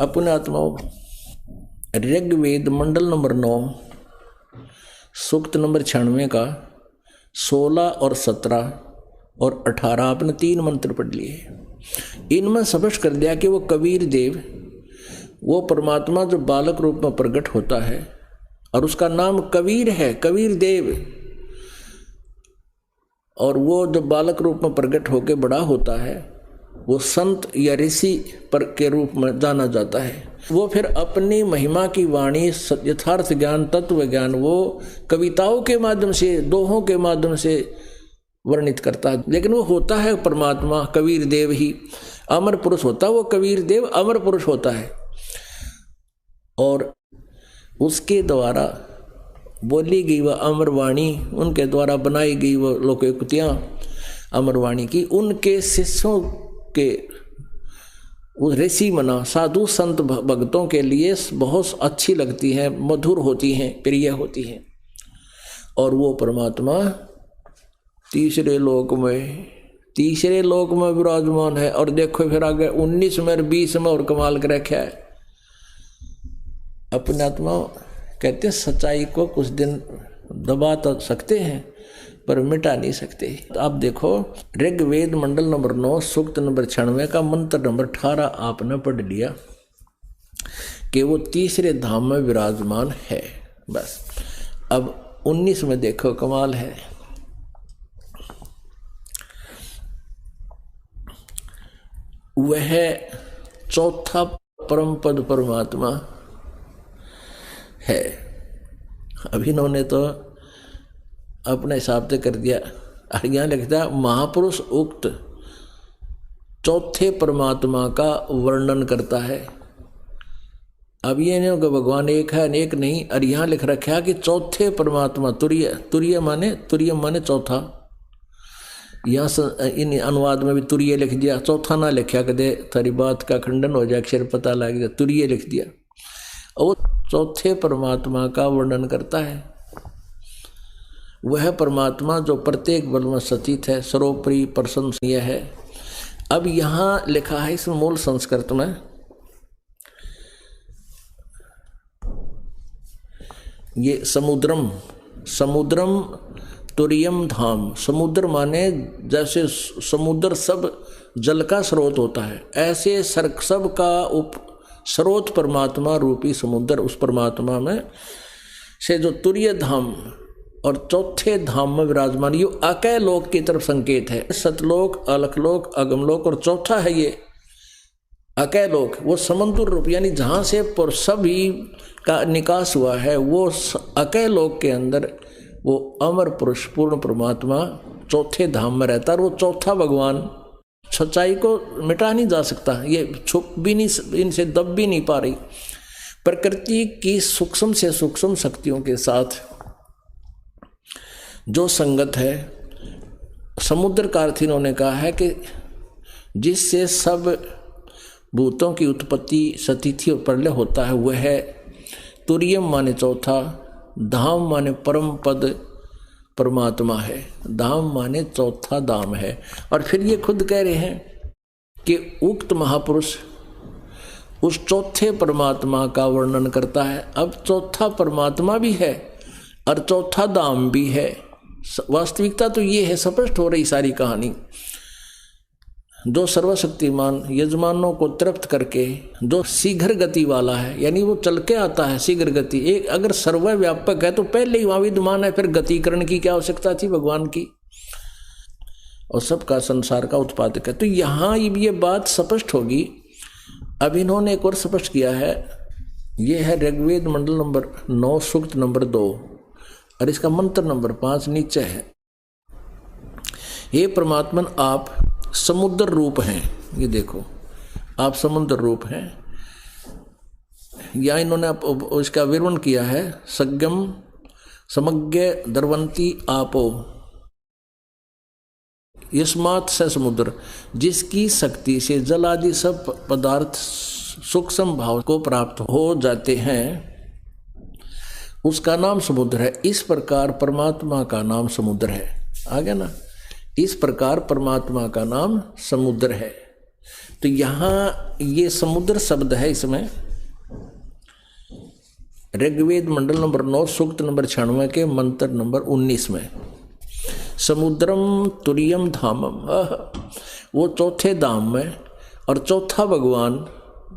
अपने आत्माओं, ऋग्वेद मंडल नंबर 9 सूक्त नंबर 96 का 16 और 17 और 18 आपने 3 मंत्र पढ़ लिए। इनमें स्पष्ट कर दिया कि वो कबीर देव, वो परमात्मा जो बालक रूप में प्रकट होता है और उसका नाम कबीर है, कबीर देव, और वो जो बालक रूप में प्रकट होकर बड़ा होता है वो संत या ऋषि पर के रूप में जाना जाता है। वो फिर अपनी महिमा की वाणी, यथार्थ ज्ञान, तत्व ज्ञान वो कविताओं के माध्यम से, दोहों के माध्यम से वर्णित करता है। लेकिन वो होता है परमात्मा कबीर देव ही, अमर पुरुष होता है वो कबीर देव, अमर पुरुष होता है। और उसके द्वारा बोली गई वह अमर वाणी, उनके द्वारा बनाई गई वो लोकोक्तियाँ अमर वाणी की, उनके शिष्यों के ऋषि मना साधु संत भक्तों के लिए बहुत अच्छी लगती है, मधुर होती हैं, प्रिय होती हैं। और वो परमात्मा तीसरे लोक में विराजमान है। और देखो फिर आगे 19 में और 20 में और कमाल कर रखा है। अपने आत्मा कहते हैं सच्चाई को कुछ दिन दबा तो सकते हैं पर मिटा नहीं सकते। तो आप देखो ऋग्वेद मंडल नंबर 9 सूक्त नंबर 96 का मंत्र नंबर 18 आपने पढ़ लिया कि वो तीसरे धाम में विराजमान है। बस अब 19 में देखो कमाल है। वह चौथा परम पद परमात्मा है। अब इन्होंने तो अपने हिसाब से कर दिया। यहाँ लिखता महापुरुष उक्त चौथे परमात्मा का वर्णन करता है। अब ये नहीं होगा भगवान एक है एक नहीं, और यहाँ लिख रखा है कि चौथे परमात्मा तुरीय माने चौथा। यहाँ इन अनुवाद में भी तुरीय लिख दिया, चौथा ना लिखा कदे थारी बात का खंडन हो जाए, अक्षर पता लग गया, तुरीय लिख दिया। और चौथे परमात्मा का वर्णन करता है। वह परमात्मा जो प्रत्येक बल में स्थित है, सर्वोपरि प्रशंसनीय है। अब यहाँ लिखा है इस मूल संस्कृत में, ये समुद्रम तुरीयम धाम। समुद्र माने जैसे समुद्र सब जल का स्रोत होता है, ऐसे सब का स्रोत परमात्मा रूपी समुद्र, उस परमात्मा में से जो तुरीय धाम और चौथे धाम में विराजमान, ये अकय लोक की तरफ संकेत है। सतलोक, अलखलोक, अगमलोक और चौथा है ये अकय लोक, वो समुद्र रूप यानी जहाँ से सभी का निकास हुआ है, वो अकय लोक के अंदर वो अमर पुरुष पूर्ण परमात्मा चौथे धाम में रहता है। और वो चौथा भगवान सच्चाई को मिटा नहीं जा सकता, ये छुप भी नहीं, इनसे दब भी नहीं पा रही। प्रकृति की सूक्ष्म से सूक्ष्म शक्तियों के साथ जो संगत है, समुद्र का अर्थ इन्होंने कहा है कि जिससे सब भूतों की उत्पत्ति स्थिति और प्रलय होता है, वह है तुरीयम माने चौथा, धाम माने परम पद परमात्मा है, धाम माने चौथा धाम है। और फिर ये खुद कह रहे हैं कि उक्त महापुरुष उस चौथे परमात्मा का वर्णन करता है। अब चौथा परमात्मा भी है और चौथा धाम भी है। वास्तविकता तो ये है, स्पष्ट हो रही सारी कहानी। जो सर्वशक्तिमान यजमानों को तृप्त करके जो शीघ्र गति वाला है, यानी वो चल के आता है शीघ्र गति। एक अगर सर्वव्यापक है तो पहले ही वहाँ विद्यमान है, फिर गतिकरण की क्या आवश्यकता थी भगवान की, और सबका संसार का उत्पादक है। तो यहाँ ये बात स्पष्ट होगी। अब इन्होंने एक और स्पष्ट किया है, ये है ऋग्वेद मंडल नंबर 9 सूक्त नंबर 2 और इसका मंत्र नंबर 5 नीचे है। हे परमात्मन आप समुद्र रूप हैं, ये देखो आप समुद्र रूप हैं। या इन्होंने इसका विवरण किया है, सज्ञम समज्ञ दर्वंती आपो यस्मात् स समुद्र, जिसकी शक्ति से जल आदि सब पदार्थ सूक्ष्म भाव को प्राप्त हो जाते हैं, उसका नाम समुद्र है। इस प्रकार परमात्मा का नाम समुद्र है। आ गया ना, इस प्रकार परमात्मा का नाम समुद्र है। तो यहाँ ये समुद्र शब्द है, इसमें ऋग्वेद मंडल नंबर 9 सूक्त नंबर 96 के मंत्र नंबर 19 में समुद्रम तुरियम धामम, वो चौथे धाम में, और चौथा भगवान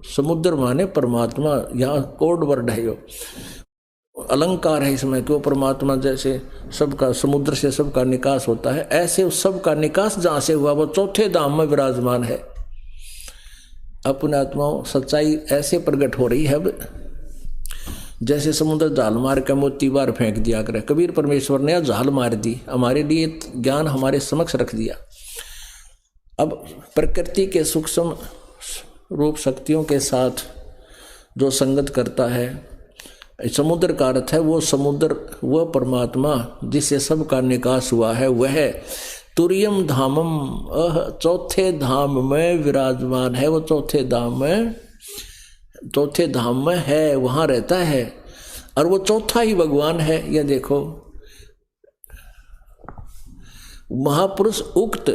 समुद्र माने परमात्मा। यहाँ कोड वर्ड है, यो अलंकार है इसमें कि वो परमात्मा जैसे सबका समुद्र से सबका निकास होता है, ऐसे उस सबका निकास जहाँ से हुआ वो चौथे धाम में विराजमान है। अपने आत्माओं सच्चाई ऐसे प्रकट हो रही है अब जैसे समुद्र जाल मार के मोती बार फेंक दिया करे। कबीर परमेश्वर ने जाल मार दी, हमारे लिए ज्ञान हमारे समक्ष रख दिया। अब प्रकृति के सूक्ष्म रूप शक्तियों के साथ जो संगत करता है, समुद्र का अर्थ है वो समुद्र, वह परमात्मा जिससे सबका निकास हुआ है, वह तुरियम धामम, चौथे धाम में विराजमान है। वो चौथे धाम में है, वहाँ रहता है, और वो चौथा ही भगवान है। यह देखो महापुरुष उक्त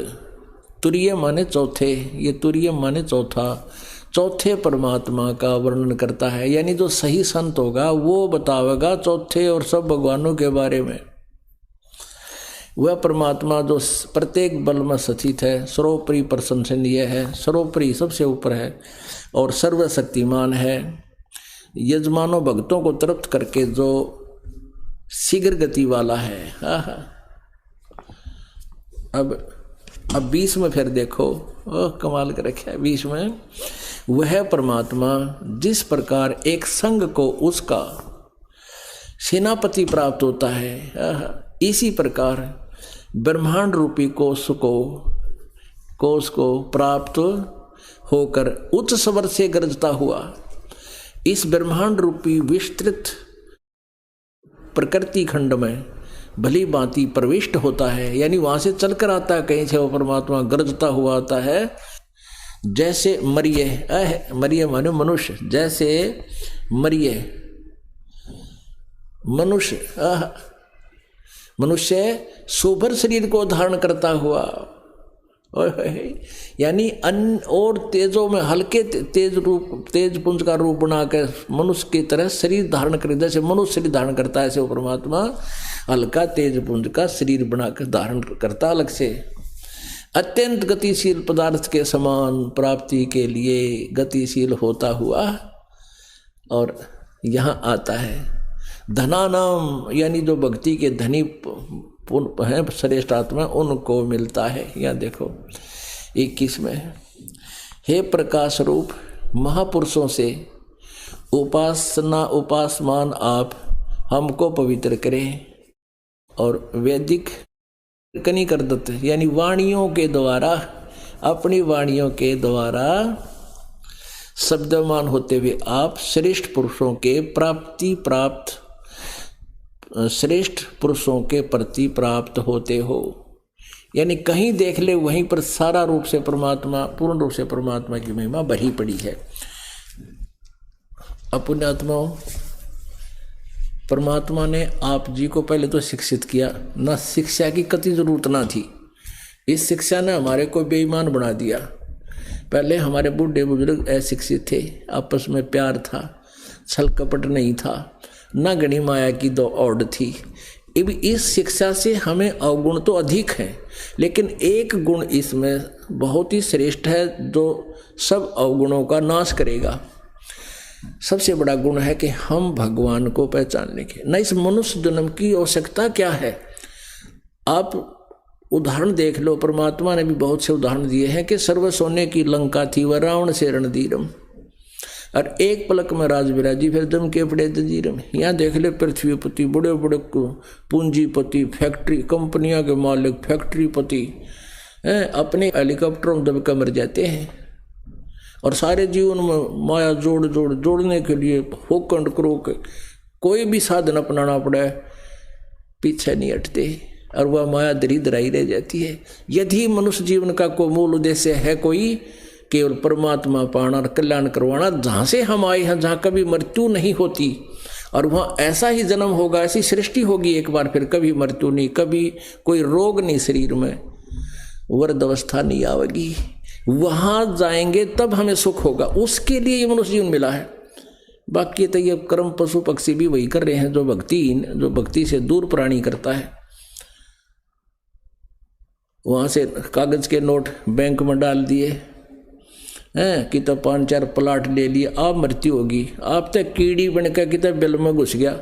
तुरीय माने चौथे, ये तुरीय माने चौथा, चौथे परमात्मा का वर्णन करता है। यानी जो सही संत होगा वो बतावेगा चौथे और सब भगवानों के बारे में। वह परमात्मा जो प्रत्येक बल में स्थित है, सर्वोपरि प्रशंसनीय है, सर्वोपरि सबसे ऊपर है और सर्वशक्तिमान है। यजमानों भक्तों को तृप्त करके जो शीघ्र गति वाला है। अब 20 में फिर देखो, कमाल कर रखा है 20 में, वह परमात्मा जिस प्रकार एक संघ को उसका सेनापति प्राप्त होता है, इसी प्रकार ब्रह्मांड रूपी कोष को प्राप्त होकर उच्च स्वर से गरजता हुआ इस ब्रह्मांड रूपी विस्तृत प्रकृति खंड में भली भांति प्रविष्ट होता है। यानी वहां से चलकर आता है, कहीं से वो परमात्मा गरजता हुआ आता है। जैसे मरिय माने मनुष्य, जैसे मनुष्य शोभर शरीर को धारण करता हुआ, यानी अन्य और तेजों में हल्के तेज पुंज का रूप बनाकर मनुष्य की तरह शरीर धारण कर, जैसे मनुष्य शरीर धारण करता है ऐसे वो परमात्मा हल्का तेज पुंज का शरीर बनाकर धारण करता अलग से। अत्यंत गतिशील पदार्थ के समान प्राप्ति के लिए गतिशील होता हुआ और यहाँ आता है। धनानाम यानी जो भक्ति के धनी हैं श्रेष्ठ आत्मा, उनको मिलता है। यहाँ देखो 21 में, हे प्रकाश रूप महापुरुषों से उपासमान आप हमको पवित्र करें और वैदिक कनी कर दत्त यानी वाणियों के द्वारा, अपनी वाणियों के द्वारा शब्दमान होते हुए आप श्रेष्ठ पुरुषों के प्रति प्राप्त होते हो। यानी कहीं देख ले वहीं पर सारा रूप से परमात्मा, पूर्ण रूप से परमात्मा की महिमा भरी पड़ी है। अपने आत्माओं, परमात्मा ने आप जी को पहले तो शिक्षित किया, ना शिक्षा की कति जरूरत ना थी। इस शिक्षा ने हमारे को बेईमान बना दिया। पहले हमारे बूढ़े बुजुर्ग अशिक्षित थे, आपस में प्यार था, छल कपट नहीं था, न गणी माया की दो औड थी। इस शिक्षा से हमें अवगुण तो अधिक हैं, लेकिन एक गुण इसमें बहुत ही श्रेष्ठ है जो सब अवगुणों का नाश करेगा। सबसे बड़ा गुण है कि हम भगवान को पहचानने के न इस मनुष्य जन्म की आवश्यकता क्या है। आप उदाहरण देख लो, परमात्मा ने भी बहुत से उदाहरण दिए हैं कि सर्व सोने की लंका थी वह रावण से रणधीरम, और एक पलक में राज विराजी फिर दम के पड़े जजीरम। यहाँ देख ले पृथ्वीपति, बड़े बड़े पूंजीपति, फैक्ट्री कंपनियों के मालिक, फैक्ट्रीपति अपने हेलीकॉप्टरों दब कर मर जाते हैं और सारे जीवन में माया जोड़ने के लिए होकंड करो के कोई भी साधन अपनाना पड़े पीछे नहीं हटते और वह माया दरिद्राई रह जाती है। यदि मनुष्य जीवन का कोई मूल उद्देश्य है कोई केवल परमात्मा पाना और कल्याण करवाना, जहाँ से हम आए हैं, जहाँ कभी मृत्यु नहीं होती और वहाँ ऐसा ही जन्म होगा, ऐसी सृष्टि होगी एक बार, फिर कभी मृत्यु नहीं, कभी कोई रोग नहीं, शरीर में वृद्ध अवस्था नहीं आवेगी, वहां जाएंगे तब हमें सुख होगा, उसके लिए ये मनुष्य जीवन मिला है। बाकी तो ये कर्म पशु पक्षी भी वही कर रहे हैं, जो भक्तिहीन, जो भक्ति से दूर प्राणी करता है। वहां से कागज के नोट बैंक में डाल दिए हैं कि तब 5-4 प्लाट ले लिए, आप मृत्यु होगी, आप तो कीड़ी बनकर कि तब बिल में घुस गया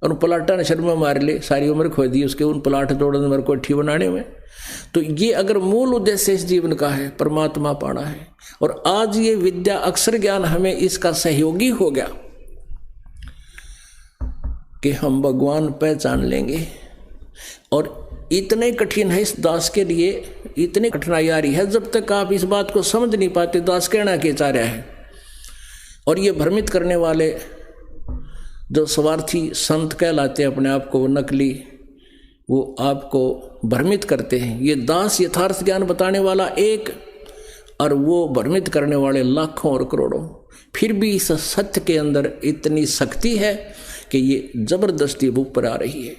और प्लाटा ने शर्मा मार ले, सारी उम्र खो दी उसके उन प्लाट तोड़ने में, कोठी बनाने में। तो ये अगर मूल उद्देश्य इस जीवन का है परमात्मा पाना है, और आज ये विद्या अक्षर ज्ञान हमें इसका सहयोगी हो गया कि हम भगवान पहचान लेंगे। और इतने कठिन है इस दास के लिए, इतनी कठिनाई आ रही है, जब तक आप इस बात को समझ नहीं पाते दास कहना के चाह रहा है। और ये भ्रमित करने वाले जो स्वार्थी संत कहलाते हैं अपने आप को, वो नकली, वो आपको भ्रमित करते हैं। ये दास यथार्थ ज्ञान बताने वाला एक, और वो भ्रमित करने वाले लाखों और करोड़ों। फिर भी इस सत्य के अंदर इतनी शक्ति है कि ये जबरदस्ती ऊपर आ रही है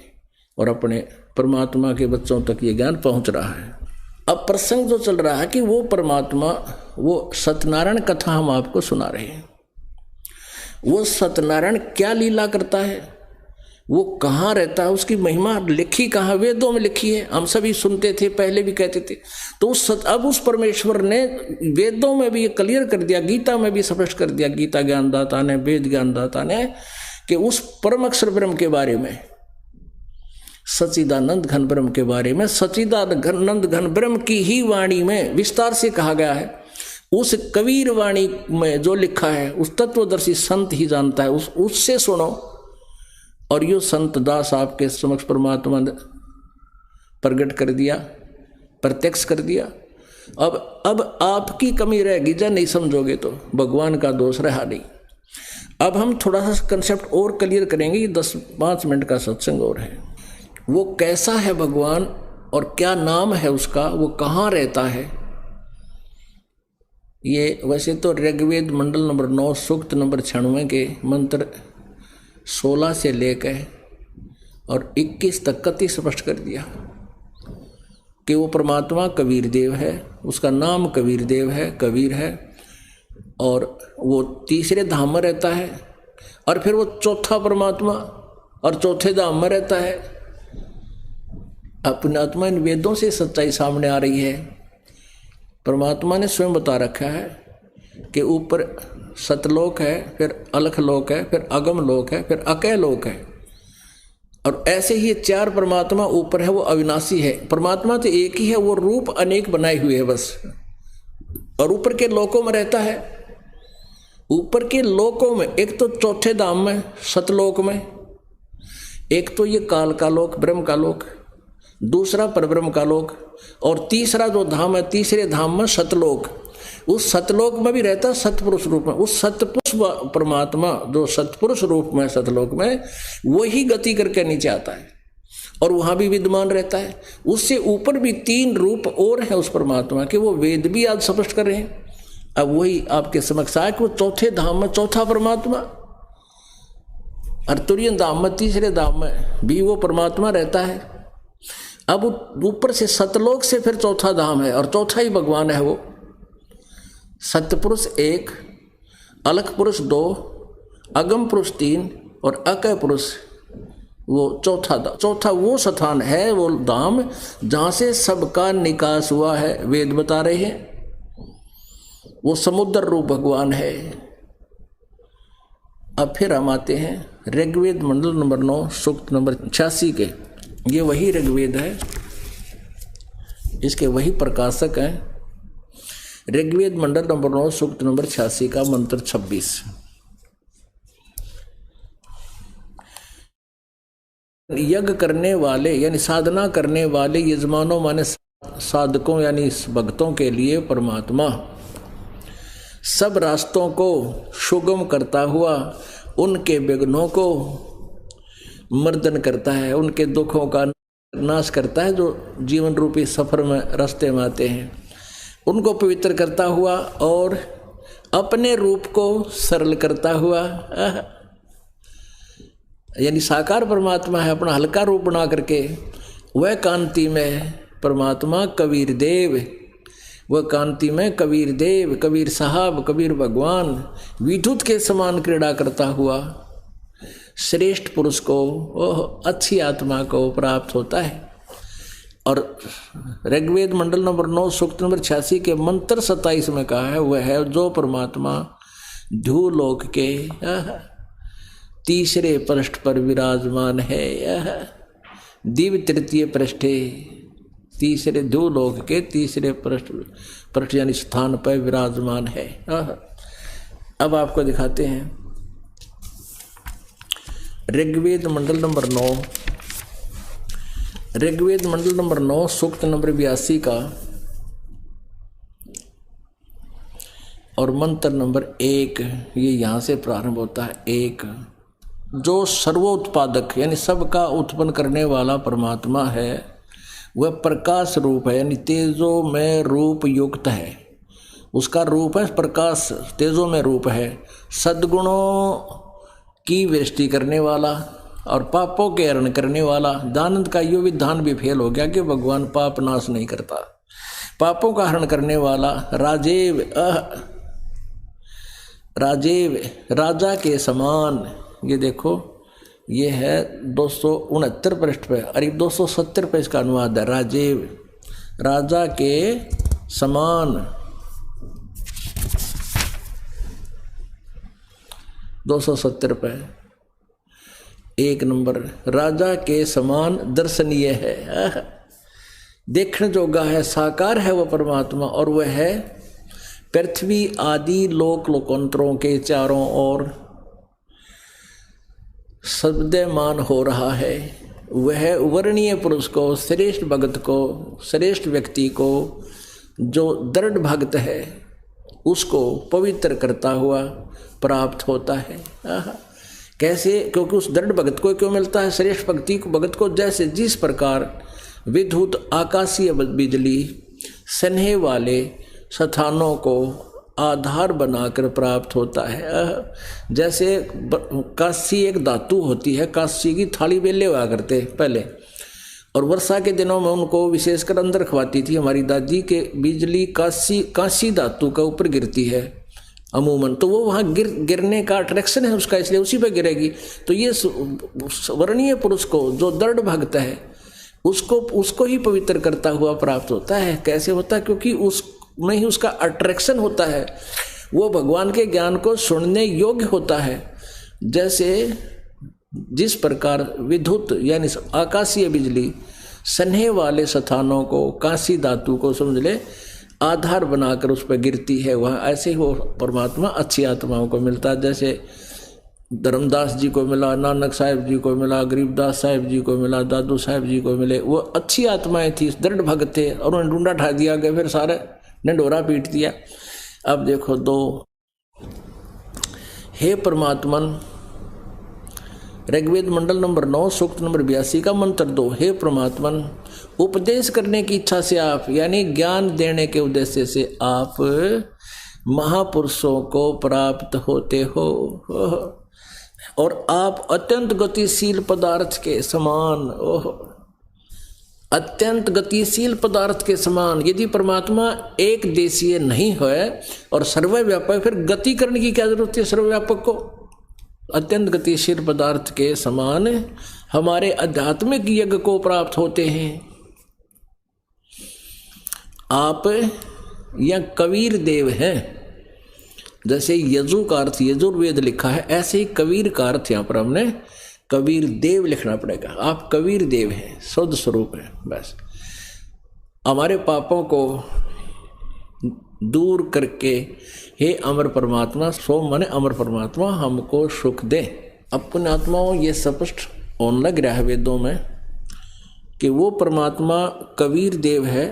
और अपने परमात्मा के बच्चों तक ये ज्ञान पहुंच रहा है। अब प्रसंग जो चल रहा है कि वो परमात्मा, वो सत्यनारायण कथा हम आपको सुना रहे हैं। वो सत्यनारायण क्या लीला करता है, वो कहाँ रहता है, उसकी महिमा लिखी कहाँ, वेदों में लिखी है। हम सभी सुनते थे, पहले भी कहते थे। तो अब उस परमेश्वर ने वेदों में भी ये क्लियर कर दिया, गीता में भी स्पष्ट कर दिया, गीता ज्ञानदाता ने, वेद ज्ञानदाता ने, कि उस परम अक्षर ब्रह्म के बारे में, सच्चिदानंद घन ब्रह्म के बारे में, सच्चिदानंद घन ब्रह्म की ही वाणी में विस्तार से कहा गया है। उस कबीर वाणी में जो लिखा है उस तत्वदर्शी संत ही जानता है, उससे सुनो। और यो संत दास आपके समक्ष परमात्मा ने प्रकट कर दिया, प्रत्यक्ष कर दिया। अब आपकी कमी रहेगी, जब नहीं समझोगे तो भगवान का दोष रहा नहीं। अब हम थोड़ा सा कंसेप्ट और क्लियर करेंगे, 10-5 मिनट का सत्संग और है। वो कैसा है भगवान और क्या नाम है उसका, वो कहाँ रहता है। ये वैसे तो ऋग्वेद मंडल नंबर 9 सूक्त नंबर 96 के मंत्र 16 से लेकर और 21 तक कति स्पष्ट कर दिया कि वो परमात्मा कबीर देव है, उसका नाम कबीर देव है, कबीर है, और वो तीसरे धाम में रहता है। और फिर वो चौथा परमात्मा और चौथे धाम में रहता है। अपने आत्मा इन वेदों से सच्चाई सामने आ रही है। परमात्मा ने स्वयं बता रखा है कि ऊपर सतलोक है, फिर अलख लोक है, फिर अगम लोक है, फिर अकय लोक है। और ऐसे ही 4 परमात्मा ऊपर है, वो अविनाशी है। परमात्मा तो एक ही है, वो रूप अनेक बनाए हुए है बस। और ऊपर के लोकों में रहता है। ऊपर के लोकों में एक तो चौथे धाम में सतलोक में, एक तो ये काल का लोक, ब्रह्म का लोक, दूसरा परब्रह्म का लोक, और तीसरा जो धाम है, तीसरे धाम में सतलोक। उस सतलोक में भी रहता है सतपुरुष रूप में। उस सतपुरुष परमात्मा जो सतपुरुष रूप में सतलोक में, वही गति करके नीचे आता है और वहां भी विद्यमान रहता है। उससे ऊपर भी 3 रूप और है उस परमात्मा के, वो वेद भी आज स्पष्ट कर रहे हैं। अब वही आपके समक्ष आया कि वो चौथे धाम में चौथा परमात्मा, और तुरीय धाम में तीसरे धाम में भी वो परमात्मा रहता है। अब ऊपर से सतलोक से फिर चौथा धाम है और चौथा ही भगवान है। वो सतपुरुष 1, अलख पुरुष 2, अगम पुरुष 3 और अकय पुरुष वो चौथा वो स्थान है, वो धाम जहाँ से सबका निकास हुआ है। वेद बता रहे हैं वो समुद्र रूप भगवान है। अब फिर हम आते हैं ऋग्वेद मंडल नंबर 9 सूक्त नंबर 86 के। ये वही ऋग्वेद है, इसके वही प्रकाशक हैं। ऋग्वेद मंडल नंबर 9 सूक्त नंबर 86 का मंत्र 26। यज्ञ करने वाले यानी साधना करने वाले यजमानों माने साधकों यानी भक्तों के लिए परमात्मा सब रास्तों को सुगम करता हुआ उनके विघ्नों को मर्दन करता है, उनके दुखों का नाश करता है। जो जीवन रूपी सफर में रास्ते में आते हैं उनको पवित्र करता हुआ और अपने रूप को सरल करता हुआ, यानी साकार परमात्मा है, अपना हल्का रूप बना करके वह कांति में परमात्मा कबीर देव वह कांति में कबीर देव, कबीर साहब, कबीर भगवान विद्युत के समान क्रीड़ा करता हुआ श्रेष्ठ पुरुष को, ओह अच्छी आत्मा को प्राप्त होता है। और ऋग्वेद मंडल नंबर 9 सूक्त नंबर 86 के मंत्र 27 में कहा है, वह है जो परमात्मा ध्रुवलोक के तीसरे पृष्ठ पर विराजमान है। यह दिव्य तृतीय पृष्ठे, तीसरे ध्रुवलोक के तीसरे पृष्ठ यानी स्थान पर विराजमान है। अब आपको दिखाते हैं ऋग्वेद मंडल नंबर 9, ऋग्वेद मंडल नंबर 9 सूक्त नंबर 82 का और मंत्र नंबर 1, ये यहाँ से प्रारंभ होता है। 1, जो सर्वोत्पादक यानी सबका उत्पन्न करने वाला परमात्मा है, वह प्रकाश रूप है यानी तेजो में रूप युक्त है। उसका रूप है प्रकाश, तेजो में रूप है, सद्गुणों की वृष्टि करने वाला और पापों के हरण करने वाला। दानंद का यो विधान भी फेल हो गया कि भगवान पाप नाश नहीं करता। पापों का हरण करने वाला, राजेव, राजेव राजा के समान। ये देखो, ये है 269 पृष्ठ पे, अरे 270 पे इसका अनुवाद है। राजेव राजा के समान, 270 पे 1 नंबर, राजा के समान दर्शनीय है, देखने जोगा है, साकार है वह परमात्मा। और वह है पृथ्वी आदि लोक लोकांतरों के चारों ओर शब्दमान हो रहा है। वह वर्णीय पुरुष को, श्रेष्ठ भक्त को, श्रेष्ठ व्यक्ति को जो दृढ़ भक्त है उसको पवित्र करता हुआ प्राप्त होता है। कैसे? क्योंकि उस दृढ़ भगत को क्यों मिलता है? श्रेष्ठ भक्ति को, भगत को जैसे जिस प्रकार विद्युत आकाशीय बिजली स्नेह वाले स्थानों को आधार बनाकर प्राप्त होता है। जैसे कांसी एक धातु होती है, कांसी की थाली बेले हुआ करते पहले, और वर्षा के दिनों में उनको विशेषकर अंदर खवाती थी हमारी दादी के। बिजली कांसी धातु का ऊपर गिरती है अमूमन, तो वो वहाँ गिरने का अट्रैक्शन है उसका, इसलिए उसी पर गिरेगी। तो ये वर्णीय पुरुष को जो दृढ़ भक्त है उसको ही पवित्र करता हुआ प्राप्त होता है। कैसे होता है? क्योंकि उसमें ही उसका अट्रैक्शन होता है, वो भगवान के ज्ञान को सुनने योग्य होता है। जैसे जिस प्रकार विद्युत यानी आकाशीय बिजली स्नेह वाले स्थानों को, कांसी धातु को समझ ले, आधार बनाकर उस पर गिरती है, वहाँ ऐसे ही वो परमात्मा अच्छी आत्माओं को मिलता है। जैसे धर्मदास जी को मिला, नानक साहिब जी को मिला, गरीबदास साहिब जी को मिला, दादू साहिब जी को मिले। वो अच्छी आत्माएं थी, दृढ़ भक्त थे, और उन्हें ढूंढा ढा दिया गया, फिर सारे डंडोरा पीट दिया। अब देखो 2, हे परमात्मन, ऋग्वेद मंडल नंबर 9 सूक्त नंबर 82 का मंत्र 2, हे परमात्मन, उपदेश करने की इच्छा से आप यानी ज्ञान देने के उद्देश्य से आप महापुरुषों को प्राप्त होते हो, और आप अत्यंत गतिशील पदार्थ के समान, अत्यंत गतिशील पदार्थ के समान। यदि परमात्मा एक देशीय नहीं है और सर्वव्यापक, फिर गति करने की क्या जरूरत है सर्वव्यापक को? अत्यंत गतिशील पदार्थ के समान हमारे आध्यात्मिक यज्ञ को प्राप्त होते हैं आप। या कबीर देव हैं, जैसे यजु का अर्थ यजुर्वेद लिखा है, ऐसे ही कबीर का अर्थ यहाँ पर हमने कबीर देव लिखना पड़ेगा। आप कबीर देव हैं, शुद्ध स्वरूप है। बस हमारे पापों को दूर करके हे अमर परमात्मा, सो माने अमर परमात्मा, हमको सुख दे। अपने आत्माओं ये स्पष्ट होने लग रहा है वेदों में कि वो परमात्मा कबीर देव है,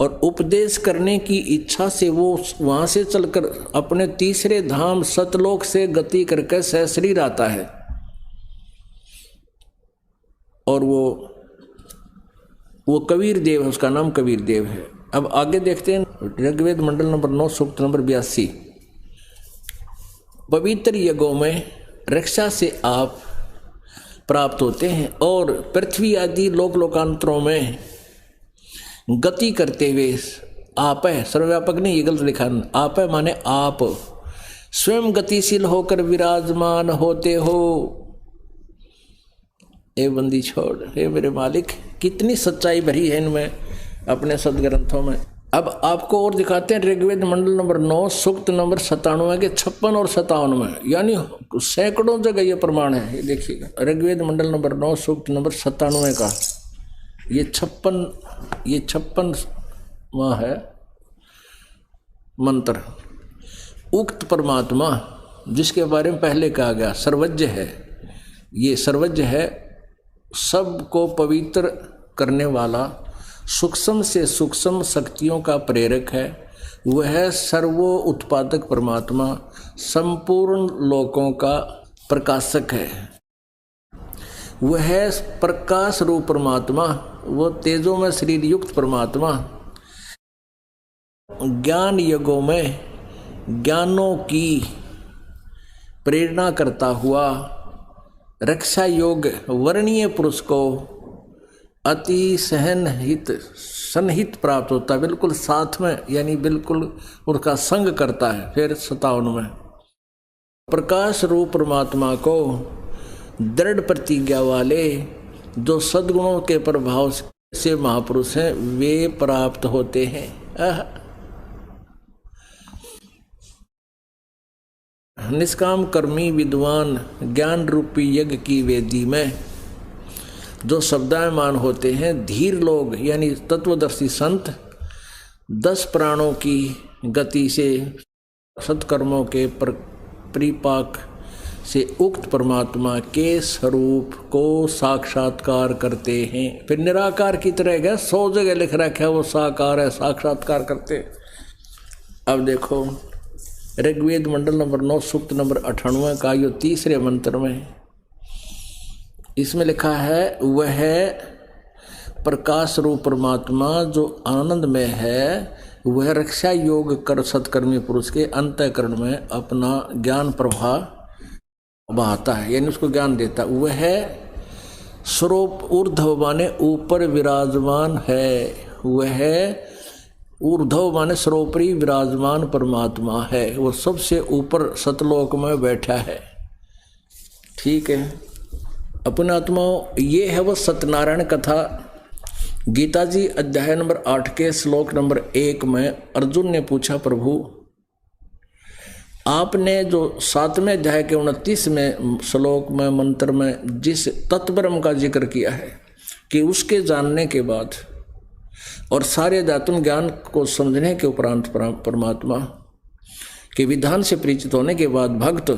और उपदेश करने की इच्छा से वो वहाँ से चलकर अपने तीसरे धाम सतलोक से गति करके सहशरीर आता है, और वो कबीर देव है, उसका नाम कबीर देव है। अब आगे देखते हैं ऋग्वेद मंडल नंबर 9 सूक्त नंबर 82, पवित्र यज्ञों में रक्षा से आप प्राप्त होते हैं, और पृथ्वी आदि लोक लोकांतरों में गति करते हुए आप है, सर्वव्यापक नहीं, ये गलत लिखा है। आप है माने आप स्वयं गतिशील होकर विराजमान होते हो। ए बंदी छोड़, हे मेरे मालिक, कितनी सच्चाई भरी है इनमें, अपने सदग्रंथों में। अब आपको और दिखाते हैं ऋग्वेद मंडल नंबर 9 सूक्त नंबर 97 के 56 और 57 में, यानी सैकड़ों जगह ये प्रमाण है। ये देखिएगा ऋग्वेद मंडल नंबर 9 सूक्त नंबर 97 का ये 56वां है मंत्र। उक्त परमात्मा जिसके बारे में पहले कहा गया सर्वज्ञ है, ये सर्वज्ञ है, सबको पवित्र करने वाला, सूक्ष्म से सूक्ष्म शक्तियों का प्रेरक है। वह सर्वो उत्पादक परमात्मा संपूर्ण लोकों का प्रकाशक है। वह प्रकाश रूप परमात्मा, वो तेजो में शरीर युक्त परमात्मा, ज्ञान युगों में ज्ञानों की प्रेरणा करता हुआ रक्षा योग वर्णीय पुरुष को अति सन्निहित प्राप्त होता है, बिल्कुल साथ में, यानी बिल्कुल उसका संग करता है। फिर 57 में प्रकाश रूप परमात्मा को दृढ़ प्रतिज्ञा वाले जो सद्गुणों के प्रभाव से महापुरुष हैं वे प्राप्त होते हैं। निष्काम कर्मी विद्वान ज्ञान रूपी यज्ञ की वेदी में जो शब्दायमान होते हैं, धीर लोग यानी तत्वदर्शी संत 10 प्राणों की गति से सत्कर्मों के परिपाक से उक्त परमात्मा के स्वरूप को साक्षात्कार करते हैं। फिर निराकार की तरह गया 100 जगह लिख रखा है वो साकार है, साक्षात्कार करते। अब देखो ऋग्वेद मंडल नंबर 9 सूक्त नंबर 98 का यो तीसरे मंत्र में इसमें लिखा है, वह प्रकाश रूप परमात्मा जो आनंद में है, वह रक्षा योग कर सत्कर्मी पुरुष के अंतःकरण में अपना ज्ञान प्रवाह बहाता है, यानी उसको ज्ञान देता। वह स्वरूप ऊर्ध्व माने ऊपर विराजमान है, वह ऊर्ध्व माने सर्वोपरि विराजमान परमात्मा है, वो सबसे ऊपर सतलोक में बैठा है। ठीक है अपने आत्माओं, ये है वो सत्यनारायण कथा। गीता जी अध्याय नंबर 8 के श्लोक नंबर 1 में अर्जुन ने पूछा, प्रभु आपने जो 7वें अध्याय के 29वें श्लोक में मंत्र में जिस तत्ब्रह्म का जिक्र किया है कि उसके जानने के बाद और सारे अध्यात्म ज्ञान को समझने के उपरांत परमात्मा के विधान से परिचित होने के बाद भक्त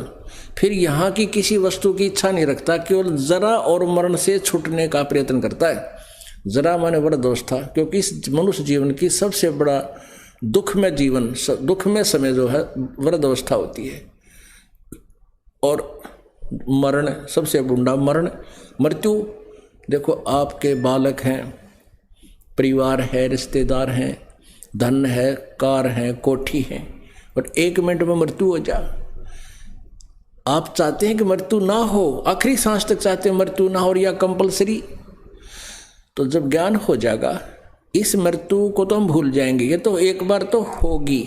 फिर यहाँ की किसी वस्तु की इच्छा नहीं रखता, केवल जरा और मरण से छूटने का प्रयत्न करता है। जरा माने बड़ा दोष था, क्योंकि इस मनुष्य जीवन की सबसे बड़ा दुख में समय जो है वृद्धावस्था होती है, और मरण सबसे बुरा मृत्यु। देखो आपके बालक हैं, परिवार है, रिश्तेदार हैं, धन है, कार है, कोठी है, और 1 मिनट में मृत्यु हो जा। आप चाहते हैं कि मृत्यु ना हो, आखिरी सांस तक चाहते हैं मृत्यु ना हो, या कंपलसरी। तो जब ज्ञान हो जाएगा इस मृत्यु को तो हम भूल जाएंगे, ये तो एक बार तो होगी,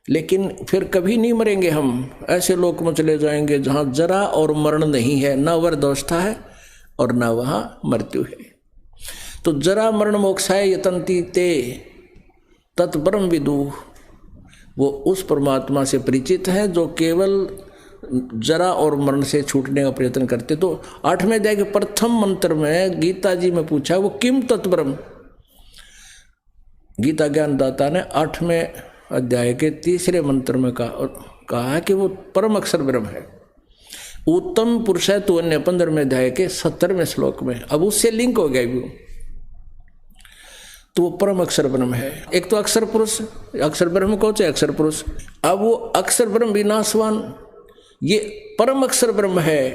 लेकिन फिर कभी नहीं मरेंगे हम। ऐसे लोक में चले जाएंगे जहाँ जरा और मरण नहीं है, ना वृद्धावस्था है और ना वहाँ मृत्यु है। तो जरा मरण मोक्षाय यतन्ति ते तत्ब्रह्म विदु, वो उस परमात्मा से परिचित है जो केवल जरा और मरण से छूटने का प्रयत्न करते। तो 8वें अध्याय के प्रथम मंत्र में गीता जी में पूछा वो किम तत्ब्रह्म। गीता ज्ञानदाता ने 8वें अध्याय के 3रे मंत्र में कहा है कि वो परम अक्षर ब्रह्म है। उत्तम पुरुष है तो अन्य 15वें अध्याय के 17वें श्लोक में, अब उससे लिंक हो गया वो, तो वो परम अक्षर ब्रह्म है। एक तो अक्षर पुरुष, अक्षर ब्रह्म को चाहे अक्षर पुरुष। अब वो अक्षर ब्रह्म विनाशवान, ये परम अक्षर ब्रह्म है।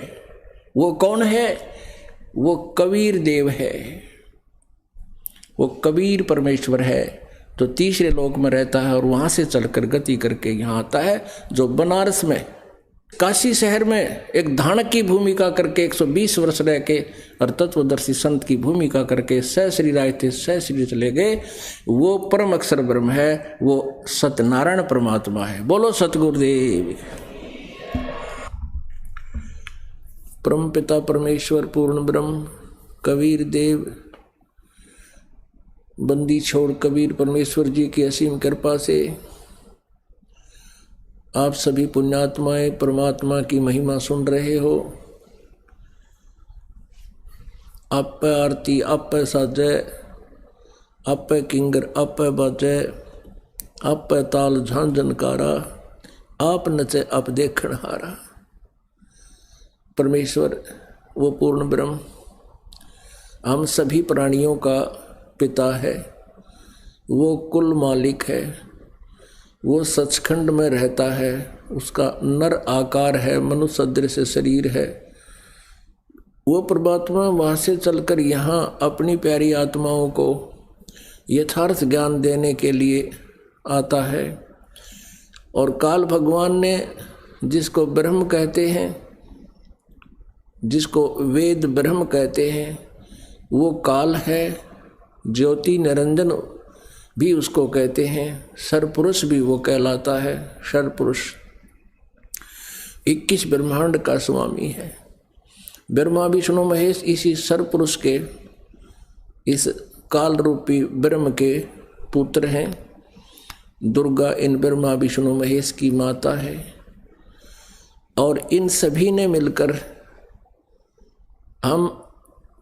वो कौन है? वो कबीर देव है, वो कबीर परमेश्वर है जो तीसरे लोक में रहता है और वहां से चलकर गति करके यहाँ आता है, जो बनारस में काशी शहर में एक धानक की भूमिका करके 120 वर्ष रह के और तत्वदर्शी संत की भूमिका करके सहश्री राय थे, सहश्री चले गए। वो परम अक्षर ब्रह्म है, वो सत्यनारायण परमात्मा है। बोलो सतगुरुदेव। परम पिता परमेश्वर पूर्ण ब्रह्म कबीर देव बंदी छोड़ कबीर परमेश्वर जी की असीम कृपा से आप सभी पुण्यात्माएं परमात्मा की महिमा सुन रहे हो। आप पे आरती, आप पे साजय, आप पे किंगर, आप पे बाजय, आप पे ताल झांझनकारा, आप नचे आप देखण हारा। परमेश्वर वो पूर्ण ब्रह्म हम सभी प्राणियों का पिता है, वो कुल मालिक है, वो सचखंड में रहता है, उसका नर आकार है, मनुष्य सदृश शरीर है। वो परमात्मा वहाँ से चलकर यहाँ अपनी प्यारी आत्माओं को यथार्थ ज्ञान देने के लिए आता है। और काल भगवान ने जिसको ब्रह्म कहते हैं, जिसको वेद ब्रह्म कहते हैं, वो काल है। ज्योति निरंजन भी उसको कहते हैं, सरपुरुष भी वो कहलाता है। सरपुरुष 21 ब्रह्मांड का स्वामी है। ब्रह्मा विष्णु महेश इसी सरपुरुष के, इस काल रूपी ब्रह्म के पुत्र हैं। दुर्गा इन ब्रह्मा विष्णु महेश की माता है। और इन सभी ने मिलकर हम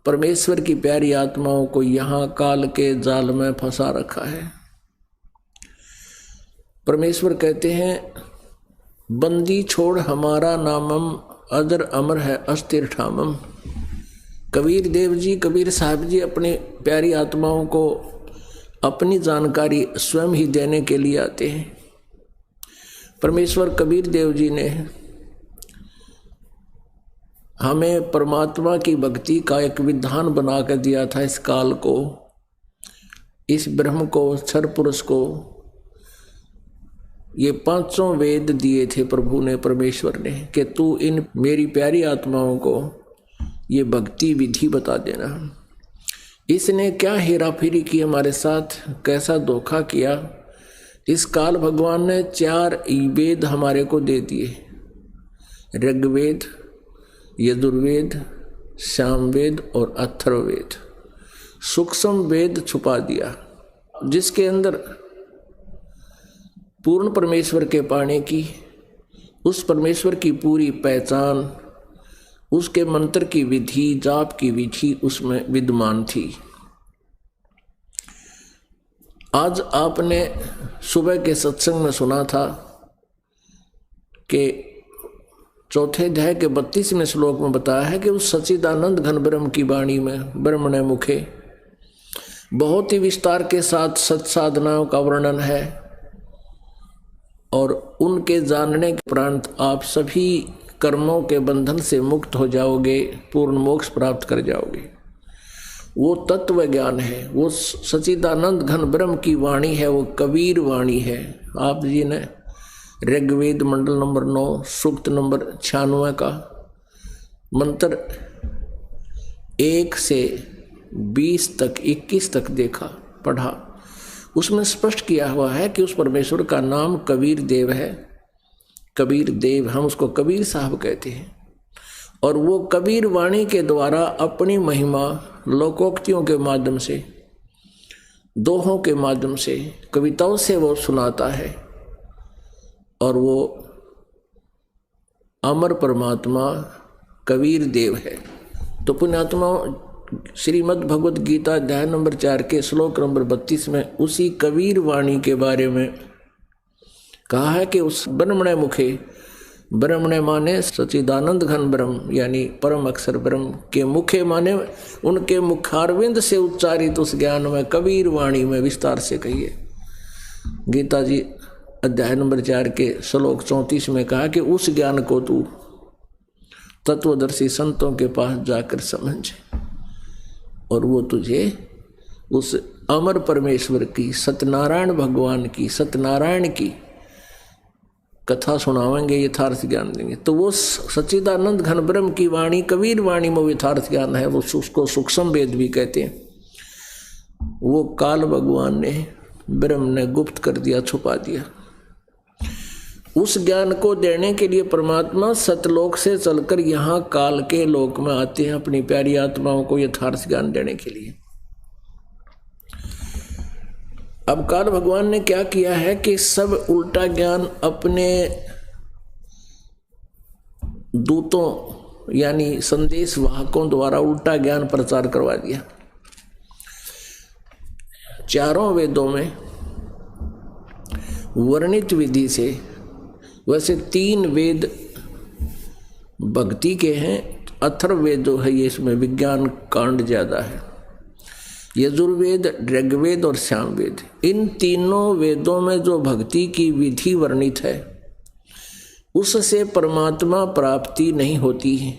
परमेश्वर की प्यारी आत्माओं को यहाँ काल के जाल में फंसा रखा है। परमेश्वर कहते हैं, बंदी छोड़ हमारा नामम, अजर अमर है अस्थिर ठामम। कबीर देव जी, कबीर साहब जी अपनी प्यारी आत्माओं को अपनी जानकारी स्वयं ही देने के लिए आते हैं। परमेश्वर कबीर देव जी ने हमें परमात्मा की भक्ति का एक विधान बना कर दिया था। इस काल को, इस ब्रह्म को, सरपुरुष को ये 5 वेद दिए थे प्रभु ने, परमेश्वर ने, कि तू इन मेरी प्यारी आत्माओं को ये भक्ति विधि बता देना। इसने क्या हेरा फेरी की हमारे साथ, कैसा धोखा किया। इस काल भगवान ने 4 वेद हमारे को दे दिए, ऋग्वेद, यजुर्वेद, सामवेद और अथर्ववेद। सूक्ष्म वेद छुपा दिया, जिसके अंदर पूर्ण परमेश्वर के पाने की, उस परमेश्वर की पूरी पहचान, उसके मंत्र की विधि, जाप की विधि उसमें विद्यमान थी। आज आपने सुबह के सत्संग में सुना था कि चौथे अध्याय के 32वें श्लोक में बताया है कि उस सच्चिदानंद घन ब्रह्म की वाणी में ब्रह्म ने मुखे बहुत ही विस्तार के साथ सत साधनाओं का वर्णन है। और उनके जानने के उपरांत आप सभी कर्मों के बंधन से मुक्त हो जाओगे, पूर्ण मोक्ष प्राप्त कर जाओगे। वो तत्व ज्ञान है, वो सच्चिदानंद घन ब्रह्म की वाणी है, वो कबीर वाणी है। आप जी ने ऋग्वेद मंडल नंबर 9 सूक्त नंबर 96 का मंत्र 1 से 20 तक 21 तक देखा, पढ़ा। उसमें स्पष्ट किया हुआ है कि उस परमेश्वर का नाम कबीर देव है। कबीर देव, हम उसको कबीर साहब कहते हैं। और वो कबीर वाणी के द्वारा अपनी महिमा लोकोक्तियों के माध्यम से, दोहों के माध्यम से, कविताओं से वो सुनाता है। और वो अमर परमात्मा कबीर देव है। तो पुण्यात्मा, श्रीमद् भगवद गीता अध्याय नंबर 4 के श्लोक नंबर 32 में उसी कबीर वाणी के बारे में कहा है कि उस ब्रह्मणे मुखे, ब्रह्मणे माने सच्चिदानंद घन ब्रह्म यानी परम अक्षर ब्रह्म के मुखे माने उनके मुखारविंद से उच्चारित उस ज्ञान में कबीर वाणी में विस्तार से कहिए। गीता जी अध्याय नंबर 4 के श्लोक 34 में कहा कि उस ज्ञान को तू तत्वदर्शी संतों के पास जाकर समझ, और वो तुझे उस अमर परमेश्वर की, सत्यनारायण भगवान की, सत्यनारायण की कथा सुनावेंगे, यथार्थ ज्ञान देंगे। तो वो सच्चिदानंद घन ब्रह्म की वाणी, कबीर वाणी में यथार्थ ज्ञान है, वो उसको सूक्ष्म वेद भी कहते हैं। वो काल भगवान ने, ब्रह्म ने गुप्त कर दिया, छुपा दिया। उस ज्ञान को देने के लिए परमात्मा सतलोक से चलकर यहाँ काल के लोक में आते हैं, अपनी प्यारी आत्माओं को यथार्थ ज्ञान देने के लिए। अब काल भगवान ने क्या किया है कि सब उल्टा ज्ञान अपने दूतों यानी संदेश वाहकों द्वारा उल्टा ज्ञान प्रचार करवा दिया। चारों वेदों में वर्णित विधि से, वैसे 3 वेद भक्ति के हैं, अथर्ववेद जो है ये इसमें विज्ञान कांड ज्यादा है, यजुर्वेद, ऋग्वेद और सामवेद। इन तीनों वेदों में जो भक्ति की विधि वर्णित है उससे परमात्मा प्राप्ति नहीं होती है।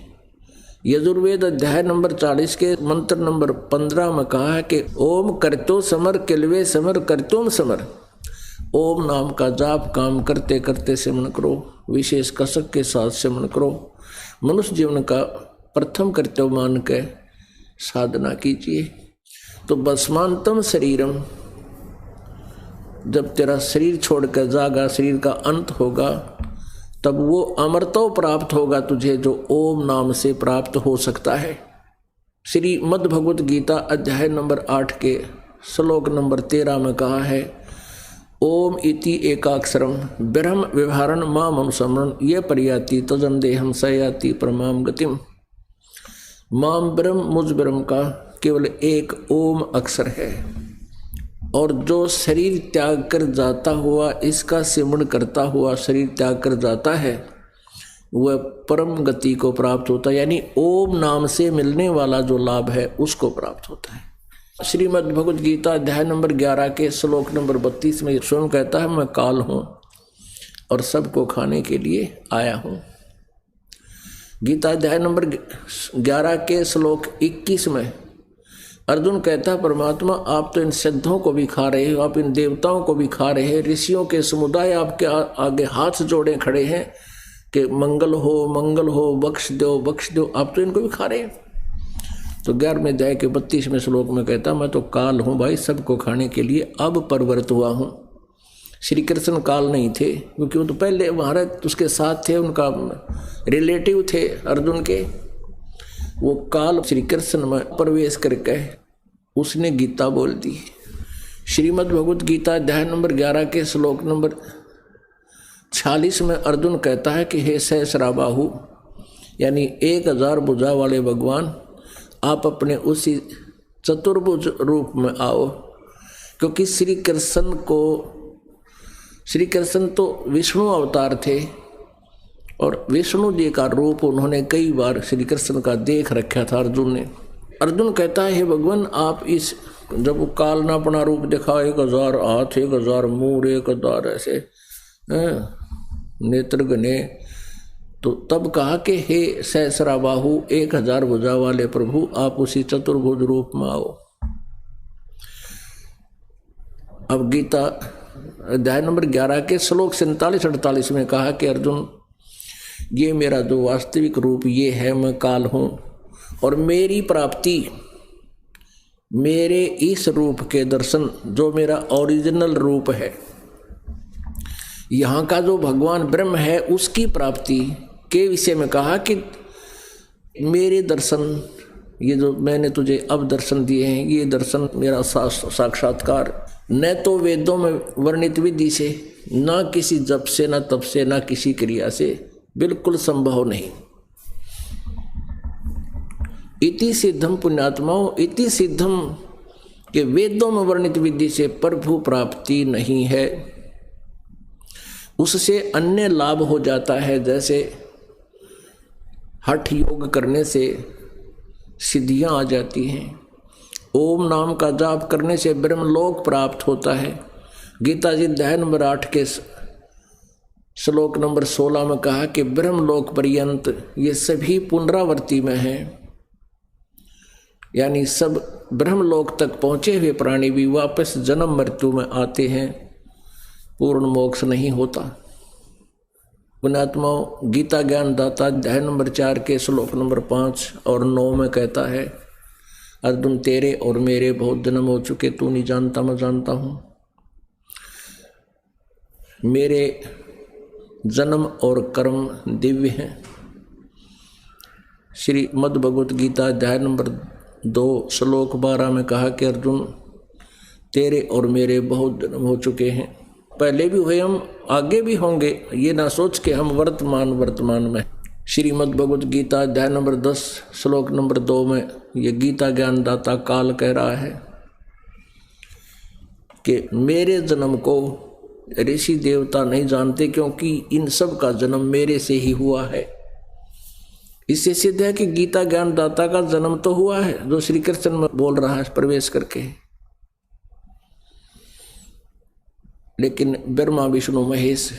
यजुर्वेद अध्याय नंबर 40 के मंत्र नंबर 15 में कहा है कि ओम करतो समर किलवे समर करतोम समर। ओम नाम का जाप काम करते करते सिमरण करो, विशेष कसक के साथ सिमरण करो, मनुष्य जीवन का प्रथम कर्तव्य मान के साधना कीजिए। तो भस्मांतम शरीरम, जब तेरा शरीर छोड़कर जागा, शरीर का अंत होगा, तब वो अमरत्व प्राप्त होगा तुझे, जो ओम नाम से प्राप्त हो सकता है। श्री मद् भगवत गीता अध्याय नंबर 8 के श्लोक नंबर 13 में कहा है, ओम इति एकाक्षरम ब्रह्म व्यवहारन माम अनुसमरण ये परियाति तजन देहम सयाति परमाम गतिम। माम ब्रह्म, मुझ ब्रह्म का केवल एक ओम अक्षर है, और जो शरीर त्याग कर जाता हुआ, इसका सिमरण करता हुआ शरीर त्याग कर जाता है, वह परम गति को प्राप्त होता है, यानी ओम नाम से मिलने वाला जो लाभ है उसको प्राप्त होता है। श्रीमद् भगवद गीता अध्याय नंबर 11 के श्लोक नंबर 32 में स्वयं कहता है, मैं काल हूँ और सबको खाने के लिए आया हूँ। गीता अध्याय नंबर 11 के श्लोक 21 में अर्जुन कहता है, परमात्मा आप तो इन सिद्धों को भी खा रहे हो, आप इन देवताओं को भी खा रहे हैं, ऋषियों के समुदाय आपके आगे हाथ जोड़े खड़े हैं कि मंगल हो, बख्श दो, आप तो इनको भी खा रहे हैं। तो 11वें अध्याय के 32वें श्लोक में कहता, मैं तो काल हूँ भाई, सबको खाने के लिए अब प्रवृत्त हुआ हूँ। श्री कृष्ण काल नहीं थे, क्योंकि वो तो पहले महाराज उसके साथ थे, उनका रिलेटिव थे अर्जुन के। वो काल श्री कृष्ण में प्रवेश करके उसने गीता बोल दी। श्रीमद् भगवत गीता अध्याय नंबर 11 के श्लोक नंबर 46 में अर्जुन कहता है कि हे सहस्राबाहु, यानी 1000 भुजा वाले भगवान, आप अपने उसी चतुर्भुज रूप में आओ, क्योंकि श्री कृष्ण तो विष्णु अवतार थे, और विष्णु जी का रूप उन्होंने कई बार श्री कृष्ण का देख रखा था अर्जुन ने। अर्जुन कहता है, हे भगवान, आप इस जब काल ने अपना रूप दिखा, 1000 हाथ, 1000 मुंह, 1000 ऐसे नेत्र गने, तो तब कहा कि हे सहस्राबाहु, 1000 भुजा वाले प्रभु, आप उसी चतुर्भुज रूप में आओ। अब गीता अध्याय नंबर 11 के श्लोक 47-48 में कहा कि अर्जुन, ये मेरा जो वास्तविक रूप ये है, मैं काल हूँ, और मेरी प्राप्ति मेरे इस रूप के दर्शन, जो मेरा ओरिजिनल रूप है, यहाँ का जो भगवान ब्रह्म है, उसकी प्राप्ति के विषय में कहा कि मेरे दर्शन, ये जो मैंने तुझे अब दर्शन दिए हैं, ये दर्शन मेरा साक्षात्कार न तो वेदों में वर्णित विधि से, ना किसी जप से, ना तप से, ना किसी क्रिया से बिल्कुल संभव नहीं। इति सिद्धम पुण्यात्माओं, इति सिद्धम के वेदों में वर्णित विधि से प्रभु प्राप्ति नहीं है, उससे अन्य लाभ हो जाता है। जैसे हठ योग करने से सिद्धियां आ जाती हैं, ओम नाम का जाप करने से ब्रह्मलोक प्राप्त होता है। गीता जी अध्याय नंबर 8 के श्लोक नंबर 16 में कहा कि ब्रह्मलोक पर्यंत ये सभी पुनरावृत्ति में हैं, यानी सब ब्रह्मलोक तक पहुँचे हुए प्राणी भी वापस जन्म मृत्यु में आते हैं, पूर्ण मोक्ष नहीं होता। पुण्यात्माओं, गीता ज्ञान दाता अध्याय नंबर 4 के श्लोक नंबर 5 और 9 में कहता है, अर्जुन तेरे और मेरे बहुत जन्म हो चुके, तू नहीं जानता मैं जानता हूँ। मेरे जन्म और कर्म दिव्य हैं। श्रीमद् भगवत गीता अध्याय नंबर 2 श्लोक 12 में कहा कि अर्जुन तेरे और मेरे बहुत जन्म हो चुके हैं, पहले भी हुए, हम आगे भी होंगे। ये ना सोच के हम वर्तमान में। श्रीमद् भगवत गीता अध्याय नंबर 10 श्लोक नंबर 2 में ये गीता ज्ञान दाता काल कह रहा है कि मेरे जन्म को ऋषि देवता नहीं जानते, क्योंकि इन सब का जन्म मेरे से ही हुआ है। इससे सिद्ध है कि गीता ज्ञान दाता का जन्म तो हुआ है, जो श्री कृष्ण में बोल रहा है प्रवेश करके। लेकिन ब्रह्मा विष्णु महेश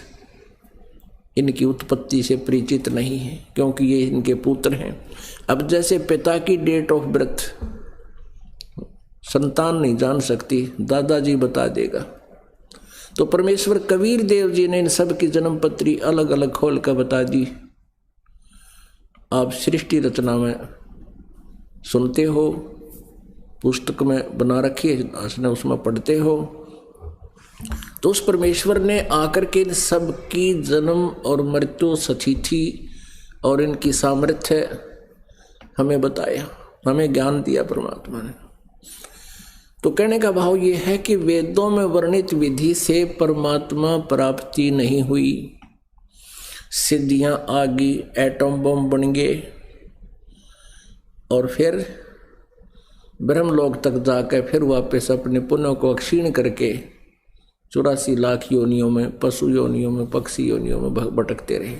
इनकी उत्पत्ति से परिचित नहीं है, क्योंकि ये इनके पुत्र हैं। अब जैसे पिता की डेट ऑफ बर्थ संतान नहीं जान सकती, दादाजी बता देगा, तो परमेश्वर कबीर देव जी ने इन सब की जन्म पत्री अलग अलग खोल कर बता दी। आप सृष्टि रचना में सुनते हो, पुस्तक में बना रखी है, उसमें पढ़ते हो, तो उस परमेश्वर ने आकर के इन सब की जन्म और मृत्यु तिथि और इनकी सामर्थ्य हमें बताया, हमें ज्ञान दिया परमात्मा ने। तो कहने का भाव ये है कि वेदों में वर्णित विधि से परमात्मा प्राप्ति नहीं हुई। सिद्धियां आ गई, एटम बम बन गए और फिर ब्रह्मलोक तक जाकर फिर वापस अपने पुण्यों को क्षीण करके 84 लाख योनियों में, पशु योनियों में, पक्षी योनियों में भटकते रहे।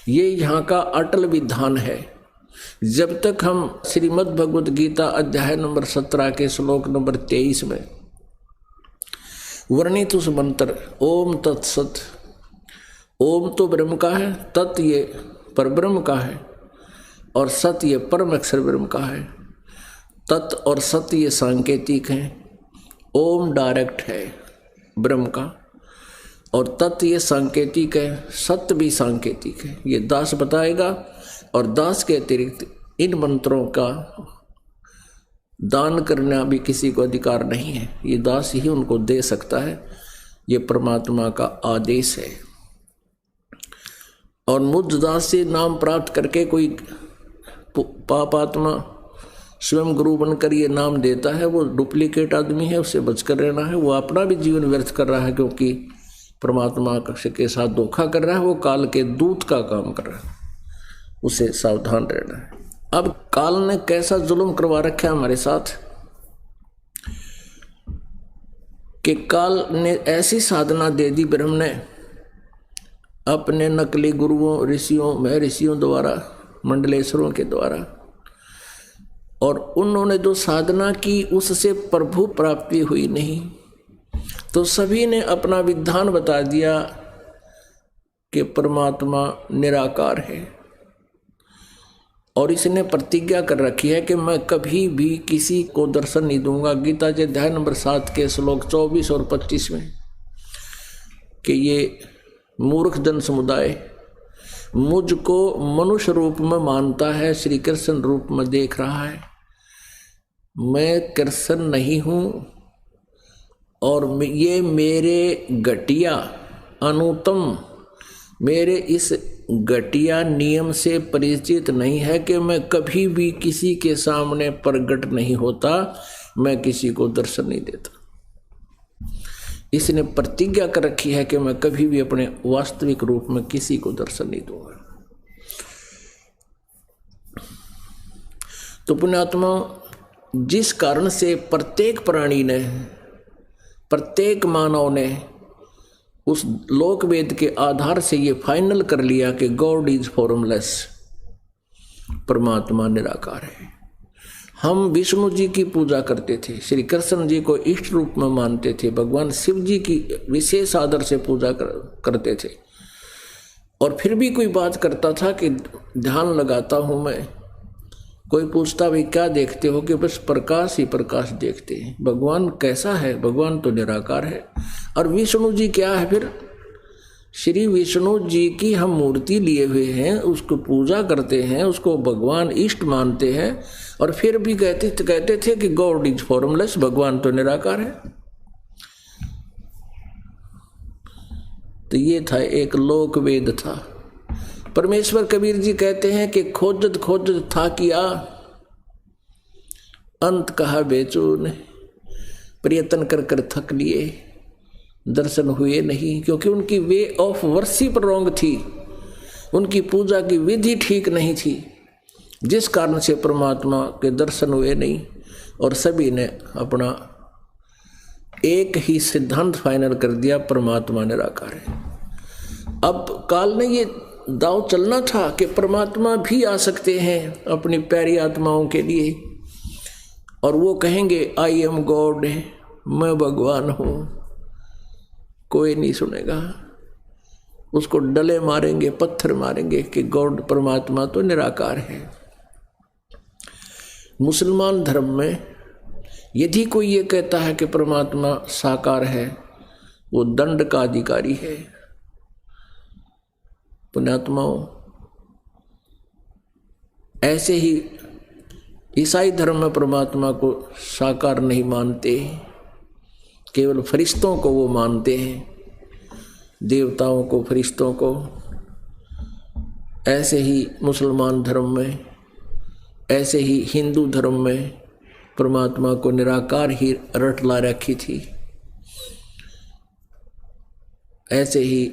ये यहाँ का अटल विधान है। जब तक हम श्रीमद् भगवत गीता अध्याय नंबर 17 के श्लोक नंबर 23 में वर्णित उस मंत्र ओम तत्सत, ओम तो ब्रह्म का है, तत् ये परब्रह्म का है और सत ये परम अक्षर ब्रह्म का है। तत् और सत ये सांकेतिक हैं, ओम डायरेक्ट है ब्रह्म का और तत् ये सांकेतिक है, सत्य भी सांकेतिक है। ये दास बताएगा और दास के अतिरिक्त इन मंत्रों का दान करना भी किसी को अधिकार नहीं है, ये दास ही उनको दे सकता है। ये परमात्मा का आदेश है। और मुझ दास से नाम प्राप्त करके कोई पापात्मा स्वयं गुरु बनकर ये नाम देता है, वो डुप्लीकेट आदमी है, उससे बचकर रहना है। वो अपना भी जीवन व्यर्थ कर रहा है, क्योंकि परमात्मा के साथ धोखा कर रहा है, वो काल के दूत का काम कर रहा है, उसे सावधान रहना है। अब काल ने कैसा जुल्म करवा रखा है हमारे साथ कि काल ने ऐसी साधना दे दी ब्रह्म ने अपने नकली गुरुओं, ऋषियों, महर्षियों द्वारा, मंडलेश्वरों के द्वारा, और उन्होंने जो साधना की उससे प्रभु प्राप्ति हुई नहीं, तो सभी ने अपना विधान बता दिया कि परमात्मा निराकार है। और इसने प्रतिज्ञा कर रखी है कि मैं कभी भी किसी को दर्शन नहीं दूंगा। गीता के अध्याय नंबर 7 के श्लोक 24 और 25 में कि ये मूर्ख जन समुदाय मुझको मनुष्य रूप में मानता है, श्री कृष्ण रूप में देख रहा है, मैं कृष्ण नहीं हूँ और ये मेरे घटिया अनुत्तम, मेरे इस घटिया नियम से परिचित नहीं है कि मैं कभी भी किसी के सामने प्रकट नहीं होता, मैं किसी को दर्शन नहीं देता। इसने प्रतिज्ञा कर रखी है कि मैं कभी भी अपने वास्तविक रूप में किसी को दर्शन नहीं दूंगा। तो पुण्यात्मा, जिस कारण से प्रत्येक प्राणी ने, प्रत्येक मानव ने उस लोक वेद के आधार से ये फाइनल कर लिया कि गॉड इज फॉर्मलेस, परमात्मा निराकार है। हम विष्णु जी की पूजा करते थे, श्री कृष्ण जी को इष्ट रूप में मानते थे, भगवान शिव जी की विशेष आदर से पूजा करते थे। और फिर भी कोई बात करता था कि ध्यान लगाता हूँ मैं, कोई पूछता भाई क्या देखते हो, कि बस प्रकाश ही प्रकाश देखते हैं। भगवान कैसा है? भगवान तो निराकार है। और विष्णु जी क्या है? फिर श्री विष्णु जी की हम मूर्ति लिए हुए हैं, उसको पूजा करते हैं, उसको भगवान इष्ट मानते हैं, और फिर भी कहते थे कि गॉड इज फॉर्मलेस, भगवान तो निराकार है। तो ये था, एक लोक वेद था। परमेश्वर कबीर जी कहते हैं कि खोजत खोजत था किया, अंत कहा बेचो ने, प्रयत्न कर कर थक लिए, दर्शन हुए नहीं, क्योंकि उनकी वे ऑफ वर्शिप रॉन्ग थी, उनकी पूजा की विधि ठीक नहीं थी, जिस कारण से परमात्मा के दर्शन हुए नहीं। और सभी ने अपना एक ही सिद्धांत फाइनल कर दिया, परमात्मा निराकार है। अब काल ने ये दाव चलना था कि परमात्मा भी आ सकते हैं अपनी प्यारी आत्माओं के लिए, और वो कहेंगे आई एम गॉड, मैं भगवान हूँ। कोई नहीं सुनेगा, उसको डले मारेंगे, पत्थर मारेंगे कि गॉड परमात्मा तो निराकार है। मुसलमान धर्म में यदि कोई ये कहता है कि परमात्मा साकार है, वो दंड का अधिकारी है। पुण्यात्माओं, ऐसे ही ईसाई धर्म में परमात्मा को साकार नहीं मानते, केवल फरिश्तों को वो मानते हैं, देवताओं को, फरिश्तों को। ऐसे ही मुसलमान धर्म में, ऐसे ही हिंदू धर्म में परमात्मा को निराकार ही रट ला रखी थी। ऐसे ही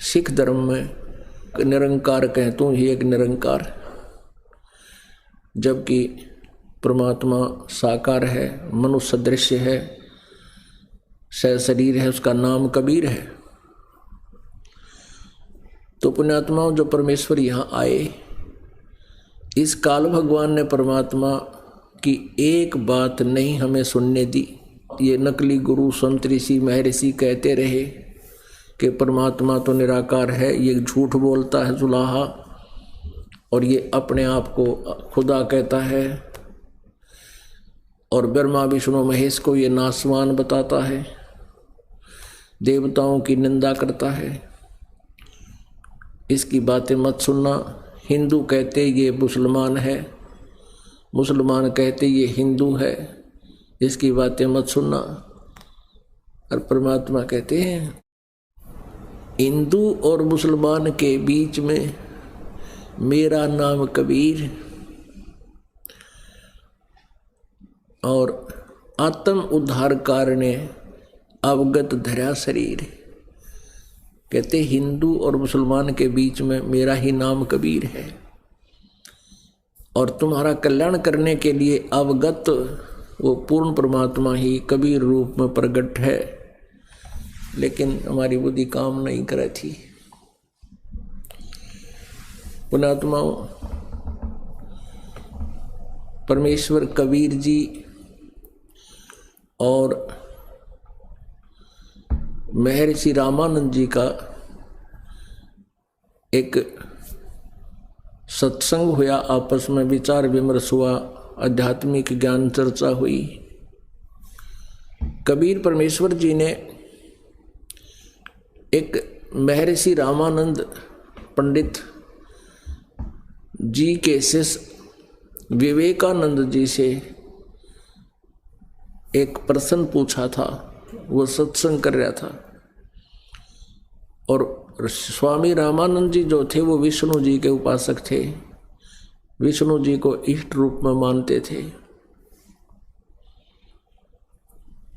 सिख धर्म में निरंकार कहें तू ही एक निरंकार, जबकि परमात्मा साकार है, मनुष्य सदृश है, शरीर है, उसका नाम कबीर है। तो पुण्यात्माओं, जो परमेश्वर यहाँ आए, इस काल भगवान ने परमात्मा की एक बात नहीं हमें सुनने दी। ये नकली गुरु, संत, ऋषि, महर्षि कहते रहे कि परमात्मा तो निराकार है, ये झूठ बोलता है जुलाहा, और ये अपने आप को खुदा कहता है, और ब्रह्मा विष्णु महेश को ये नासवान बताता है, देवताओं की निंदा करता है। इसकी बातें मत सुनना। हिंदू कहते ये मुसलमान है, मुसलमान कहते ये हिंदू है, इसकी बातें मत सुनना। और परमात्मा कहते हैं हिंदू और मुसलमान के बीच में मेरा नाम कबीर, और आत्म उद्धार कारणे अवगत धरा शरीर। कहते हिंदू और मुसलमान के बीच में मेरा ही नाम कबीर है, और तुम्हारा कल्याण करने के लिए अवगत वो पूर्ण परमात्मा ही कबीर रूप में प्रकट है। लेकिन हमारी बुद्धि काम नहीं करे थी। पुण्यात्माओं, परमेश्वर कबीर जी और महर्षि रामानंद जी का एक सत्संग हुआ, आपस में विचार विमर्श हुआ, आध्यात्मिक ज्ञान चर्चा हुई। कबीर परमेश्वर जी ने एक महर्षि रामानंद पंडित जी के शिष्य विवेकानंद जी से एक प्रश्न पूछा था। वो सत्संग कर रहा था, और स्वामी रामानंद जी जो थे वो विष्णु जी के उपासक थे, विष्णु जी को इष्ट रूप में मानते थे।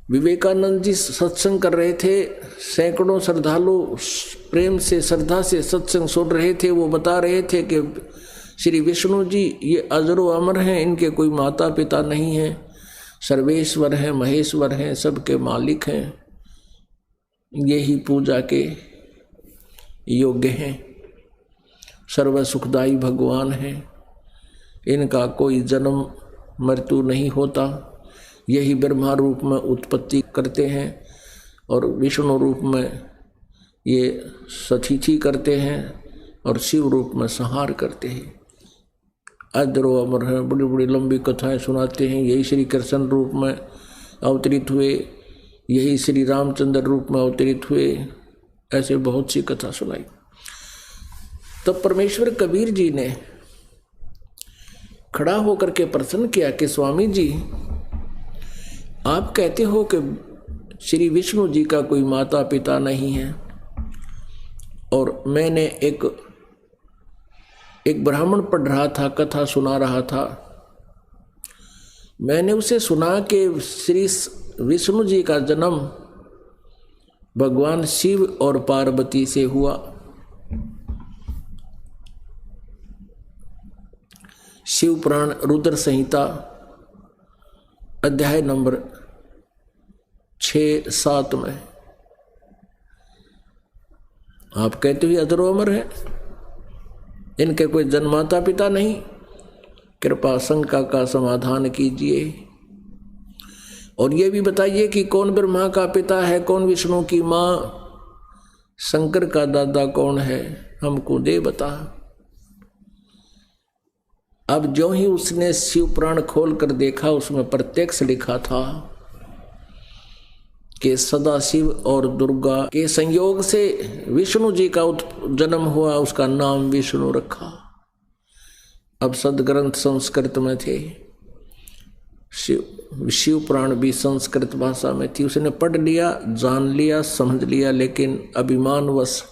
विवेकानंद जी सत्संग कर रहे थे, सैकड़ों श्रद्धालु प्रेम से, श्रद्धा से सत्संग सुन रहे थे। वो बता रहे थे कि श्री विष्णु जी ये अजरो अमर हैं, इनके कोई माता पिता नहीं हैं, सर्वेश्वर हैं, महेश्वर हैं, सबके मालिक हैं, यही पूजा के योग्य हैं, सर्व सुखदायी भगवान हैं, इनका कोई जन्म मृत्यु नहीं होता, यही ब्रह्मा रूप में उत्पत्ति करते हैं और विष्णु रूप में ये सतिथि करते हैं और शिव रूप में संहार करते हैं। अजरो अमर हैं, बड़ी बड़ी लंबी कथाएं सुनाते हैं। यही श्री कृष्ण रूप में अवतरित हुए, यही श्री रामचंद्र रूप में अवतरित हुए, ऐसे बहुत सी कथा सुनाई। तब परमेश्वर कबीर जी ने खड़ा होकर के प्रश्न किया कि स्वामी जी, आप कहते हो कि श्री विष्णु जी का कोई माता पिता नहीं है, और मैंने एक ब्राह्मण पढ़ रहा था, कथा सुना रहा था, मैंने उसे सुना कि श्री विष्णु जी का जन्म भगवान शिव और पार्वती से हुआ। शिव पुराण रुद्र संहिता अध्याय नंबर 6-7 में। आप कहते हुए अजरो अमर है, इनके कोई जन्माता पिता नहीं, कृपा शंका का समाधान कीजिए और ये भी बताइए कि कौन ब्रह्मा का पिता है, कौन विष्णु की माँ, शंकर का दादा कौन है, हमको दे बता। अब जो ही उसने शिव पुराण खोल कर देखा, उसमें प्रत्यक्ष लिखा था कि सदाशिव और दुर्गा के संयोग से विष्णु जी का जन्म हुआ, उसका नाम विष्णु रखा। अब सदग्रंथ संस्कृत में थे, शिव पुराण भी संस्कृत भाषा में थी, उसने पढ़ लिया, जान लिया, समझ लिया, लेकिन अभिमानवश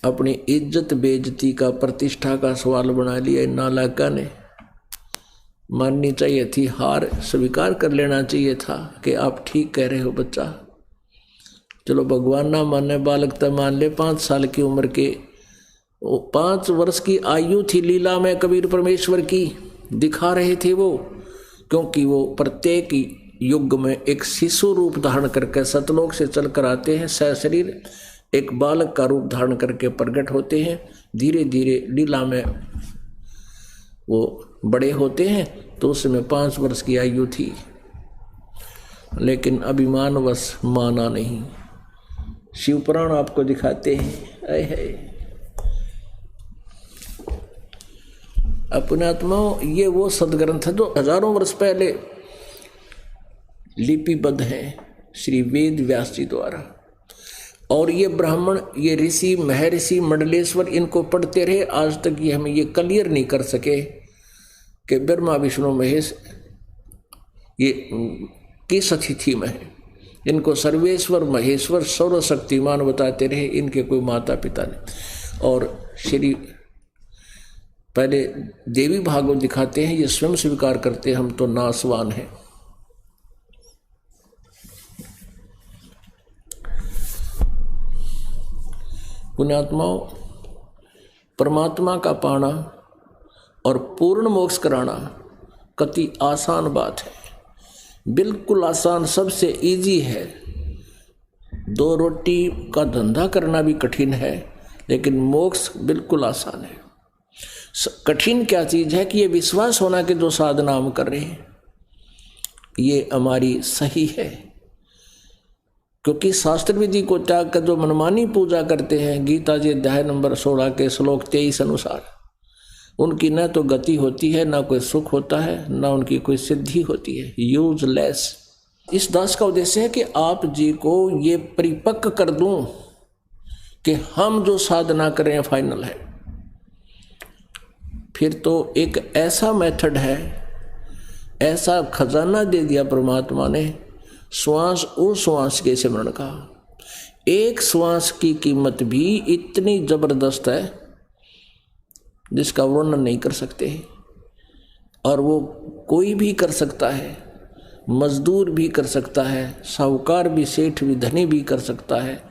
अपनी इज्जत बेइज्जती का, प्रतिष्ठा का सवाल बना लिया। नालायका ने माननी चाहिए थी हार, स्वीकार कर लेना चाहिए था कि आप ठीक कह रहे हो बच्चा, चलो भगवान ना माने, बालक तो मान ले। 5 साल की उम्र के, 5 वर्ष की आयु थी लीला में कबीर परमेश्वर की दिखा रहे थे वो, क्योंकि वो प्रत्येक युग में एक शिशु रूप धारण करके सतलोक से चल कर आते हैं, सशरीर एक बालक का रूप धारण करके प्रकट होते हैं, धीरे धीरे लीला में वो बड़े होते हैं। तो उसमें 5 वर्ष की आयु थी, लेकिन अभिमानवश माना नहीं। शिव पुराण आपको दिखाते हैं, अपने आत्माओं, ये वो सदग्रंथ है जो हजारों वर्ष पहले लिपिबद्ध हैं श्री वेद व्यास जी द्वारा, और ये ब्राह्मण, ये ऋषि, महर्षि, मंडलेश्वर इनको पढ़ते रहे। आज तक ये हमें ये क्लियर नहीं कर सके कि ब्रह्मा विष्णु महेश ये किस तिथि में है। इनको सर्वेश्वर महेश्वर सर्वशक्तिमान बताते रहे, इनके कोई माता पिता नहीं। और श्री पहले देवी भागवत दिखाते हैं, ये स्वयं स्वीकार करते हैं हम तो नासवान हैं। पुण्यात्माओं, परमात्मा का पाना और पूर्ण मोक्ष कराना कति आसान बात है, बिल्कुल आसान, सबसे इजी है। 2 रोटी का धंधा करना भी कठिन है, लेकिन मोक्ष बिल्कुल आसान है। कठिन क्या चीज है कि ये विश्वास होना कि जो साधना हम कर रहे हैं ये हमारी सही है, क्योंकि शास्त्र विधि को त्याग कर जो मनमानी पूजा करते हैं, गीता जी अध्याय नंबर 16 के श्लोक 23 अनुसार, उनकी न तो गति होती है, ना कोई सुख होता है, ना उनकी कोई सिद्धि होती है, यूजलेस। इस दास का उद्देश्य है कि आप जी को ये परिपक्व कर दूं कि हम जो साधना करें फाइनल है। फिर तो एक ऐसा मेथड है, ऐसा खजाना दे दिया परमात्मा ने, श्वास और श्वास के सिमरण का। एक श्वास की कीमत भी इतनी जबरदस्त है जिसका वर्णन नहीं कर सकते, और वो कोई भी कर सकता है, मजदूर भी कर सकता है, साहूकार भी, सेठ भी, धनी भी कर सकता है,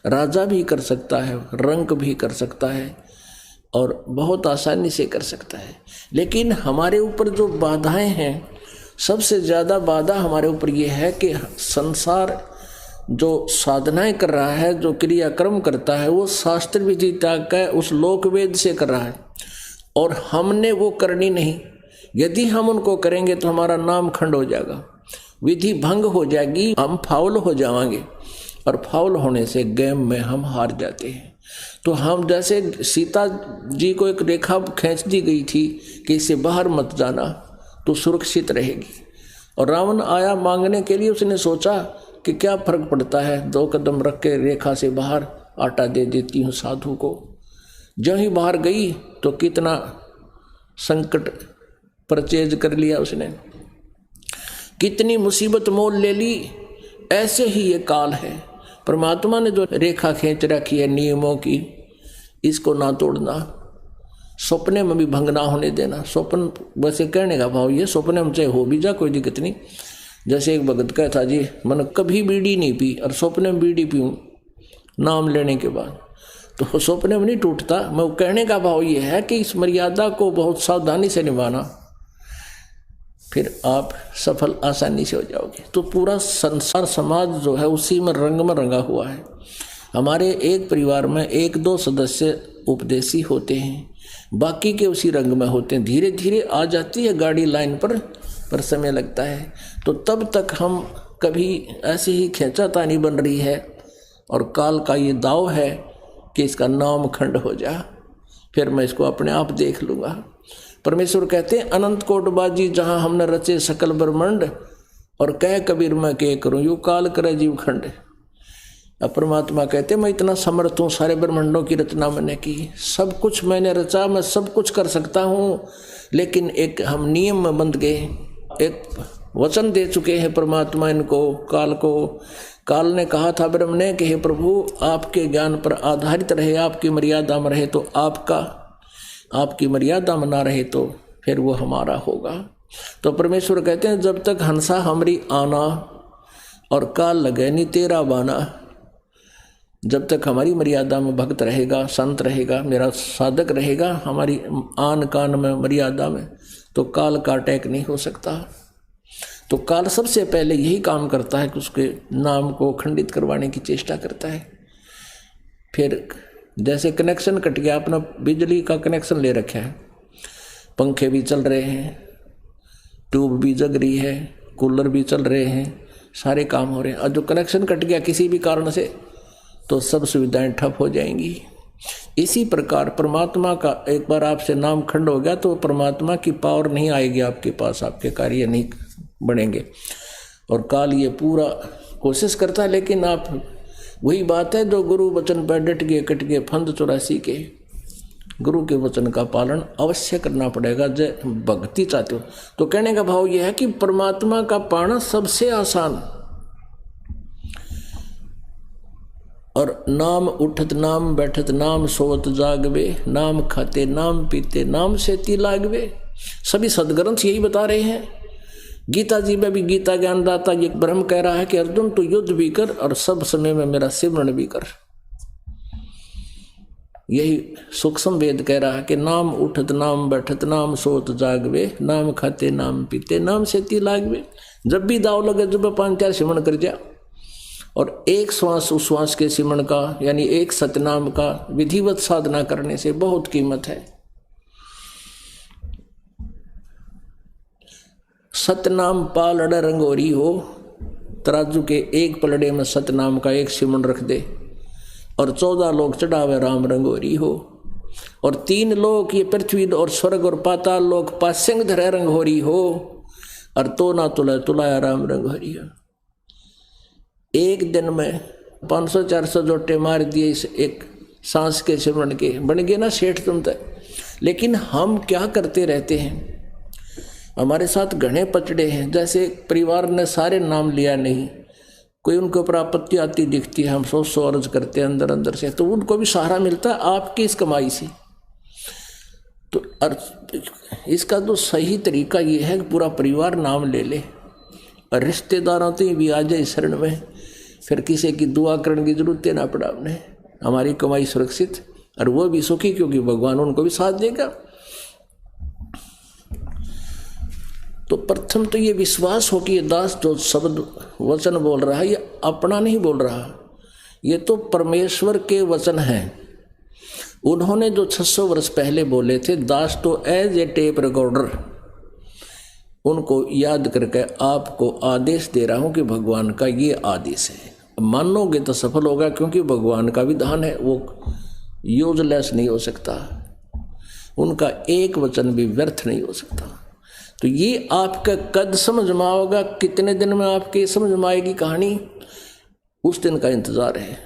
राजा भी कर सकता है, रंक भी कर सकता है, और बहुत आसानी से कर सकता है। लेकिन हमारे ऊपर जो बाधाएं हैं, सबसे ज़्यादा बाधा हमारे ऊपर ये है कि संसार जो साधनाएं कर रहा है, जो क्रियाक्रम करता है, वो शास्त्र विधि त्याग कर उस लोक वेद से कर रहा है, और हमने वो करनी नहीं। यदि हम उनको करेंगे तो हमारा नाम खंड हो जाएगा, विधि भंग हो जाएगी, हम फाउल हो जाएंगे, और फाउल होने से गेम में हम हार जाते हैं। तो हम जैसे सीता जी को एक रेखा खींच दी गई थी कि इसे बाहर मत जाना तो सुरक्षित रहेगी, और रावण आया मांगने के लिए, उसने सोचा कि क्या फर्क पड़ता है, 2 कदम रख के रेखा से बाहर आटा दे देती हूँ साधु को। जो ही बाहर गई तो कितना संकट परचेज कर लिया उसने, कितनी मुसीबत मोल ले ली। ऐसे ही ये काल है। परमात्मा ने जो रेखा खींच रखी है नियमों की, इसको ना तोड़ना, सपने में भी भंग ना होने देना। स्वप्न वैसे कहने का भाव ये, सपने में चाहे हो भी जा कोई दिक्कत नहीं। जैसे एक भगत कहता जी मैंने कभी बीड़ी नहीं पी और सपने में बीड़ी पीऊँ नाम लेने के बाद, तो सपने में नहीं टूटता। मैं कहने का भाव ये है कि इस मर्यादा को बहुत सावधानी से निभाना, फिर आप सफल आसानी से हो जाओगे। तो पूरा संसार समाज जो है उसी में रंग में रंगा हुआ है। हमारे एक परिवार में 1-2 सदस्य उपदेशी होते हैं, बाकी के उसी रंग में होते हैं। धीरे धीरे आ जाती है गाड़ी लाइन पर समय लगता है। तो तब तक हम कभी ऐसे ही खींचातानी बन रही है, और काल का ये दाव है कि इसका नाम खंड हो जा, फिर मैं इसको अपने आप देख लूँगा। परमेश्वर कहते हैं अनंत कोट बाजी जहाँ हमने रचे सकल ब्रह्मांड, और कह कबीर मैं के करूँ यू काल करे जीव खंड। अब परमात्मा कहते मैं इतना समर्थ हूँ, सारे ब्रह्मांडों की रचना मैंने की, सब कुछ मैंने रचा, मैं सब कुछ कर सकता हूँ। लेकिन एक हम नियम में बंध गए, एक वचन दे चुके हैं परमात्मा इनको, काल को। काल ने कहा था ब्रह्म ने कि हे प्रभु आपके ज्ञान पर आधारित रहे, आपकी मर्यादा में रहे तो आपका, आपकी मर्यादा में ना रहे तो फिर वो हमारा होगा। तो परमेश्वर कहते हैं जब तक हंसा हमरी आना और काल लगे नहीं तेरा बाना, जब तक हमारी मर्यादा में भक्त रहेगा, संत रहेगा, मेरा साधक रहेगा, हमारी आन कान में मर्यादा में, तो काल का अटैक नहीं हो सकता। तो काल सबसे पहले यही काम करता है कि उसके नाम को खंडित करवाने की चेष्टा करता है। फिर जैसे कनेक्शन कट गया, अपना बिजली का कनेक्शन ले रखा है, पंखे भी चल रहे हैं, ट्यूब भी जग रही है, कूलर भी चल रहे हैं, सारे काम हो रहे हैं, और जो कनेक्शन कट गया किसी भी कारण से तो सब सुविधाएं ठप हो जाएंगी। इसी प्रकार परमात्मा का एक बार आपसे नाम खंड हो गया तो परमात्मा की पावर नहीं आएगी आपके पास, आपके कार्य नहीं बनेंगे। और काल ये पूरा कोशिश करता है, लेकिन आप वही बात है जो गुरु वचन पर डट गए कट गए फंद 84 के, गुरु के वचन का पालन अवश्य करना पड़ेगा जय भक्ति चाहते हो। तो कहने का भाव यह है कि परमात्मा का पाना सबसे आसान, और नाम उठत नाम बैठत नाम सोवत जागवे, नाम खाते नाम पीते नाम सेती लागवे। सभी सदग्रंथ यही बता रहे हैं। गीता जी में भी गीता ज्ञानदाता ये ब्रह्म कह रहा है कि अर्जुन तू युद्ध भी कर और सब समय में मेरा सिमरण भी कर। यही सूक्ष्म वेद कह रहा है कि नाम उठत नाम बैठत नाम सोत जागवे, नाम खाते नाम पीते नाम सेती लागवे। जब भी दाव लगे जब 5-4 सिमरण कर जा, और एक श्वास उस श्वास के सिमरण का यानी एक सतनाम का विधिवत साधना करने से बहुत कीमत है। सतनाम पालड़ रंगोरी हो, तराजू के एक पलड़े में सतनाम का एक सिमरण रख दे, और 14 लोग चढ़ावे राम रंगोरी हो, और 3 लोग ये पृथ्वी और स्वर्ग और पाताल लोग पासिंग धरे रंगोरी हो, और तो ना तुला तुलाया राम रंगोरी हो। एक दिन में 500-400 जोटे मार दिए इस एक सांस के सिमरण के, बन गए ना सेठ तुम तक। लेकिन हम क्या करते रहते हैं, हमारे साथ घने पचड़े हैं। जैसे परिवार ने सारे नाम लिया नहीं, कोई उनके ऊपर आपत्ति आती दिखती है, हम 100 अर्ज करते हैं अंदर अंदर से, तो उनको भी सहारा मिलता है आपकी इस कमाई से। तो इसका तो सही तरीका ये है कि पूरा परिवार नाम ले ले, और रिश्तेदारों तो भी आ जाए शरण में, फिर किसी की दुआ करने की जरूरत ना पड़ा उन्हें, हमारी कमाई सुरक्षित और वो भी सुखी, क्योंकि भगवान उनको भी साथ देगा। तो प्रथम तो ये विश्वास हो कि ये दास जो शब्द वचन बोल रहा है ये अपना नहीं बोल रहा, ये तो परमेश्वर के वचन हैं। उन्होंने जो 600 वर्ष पहले बोले थे, दास तो एज ए टेप रिकॉर्डर, उनको याद करके आपको आदेश दे रहा हूं कि भगवान का ये आदेश है, मानोगे तो सफल होगा, क्योंकि भगवान का विधान है, वो यूजलेस नहीं हो सकता, उनका एक वचन भी व्यर्थ नहीं हो सकता। तो ये आपका कद समझ में आओगा, कितने दिन में आपके समझ में आएगी कहानी, उस दिन का इंतजार है।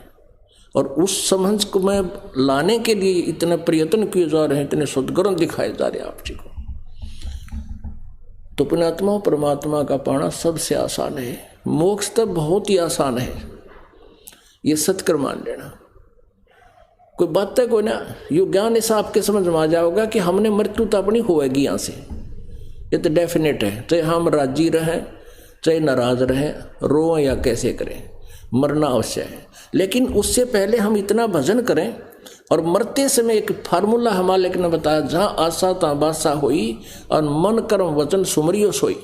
और उस समझ को मैं लाने के लिए इतने प्रयत्न किए जा रहे हैं, इतने सद्गुण दिखाए जा रहे हैं आप जी को। तो पुण्यात्मा परमात्मा का पाना सबसे आसान है, मोक्ष तो बहुत ही आसान है, ये सत्कर मान लेना। कोई बात है कोई ना, यो ज्ञान ऐसा आपके समझ में आ जाओगा कि हमने मृत्यु तो अपनी होएगी यहाँ से, ये तो डेफिनेट है। चाहे हम राजी रहें चाहे नाराज रहें, रोएं या कैसे करें, मरना अवश्य है। लेकिन उससे पहले हम इतना भजन करें। और मरते समय एक फार्मूला हमारे ने बताया, जहाँ आशा तहाँ बासा होई और मन कर्म वचन सुमरियो सोई।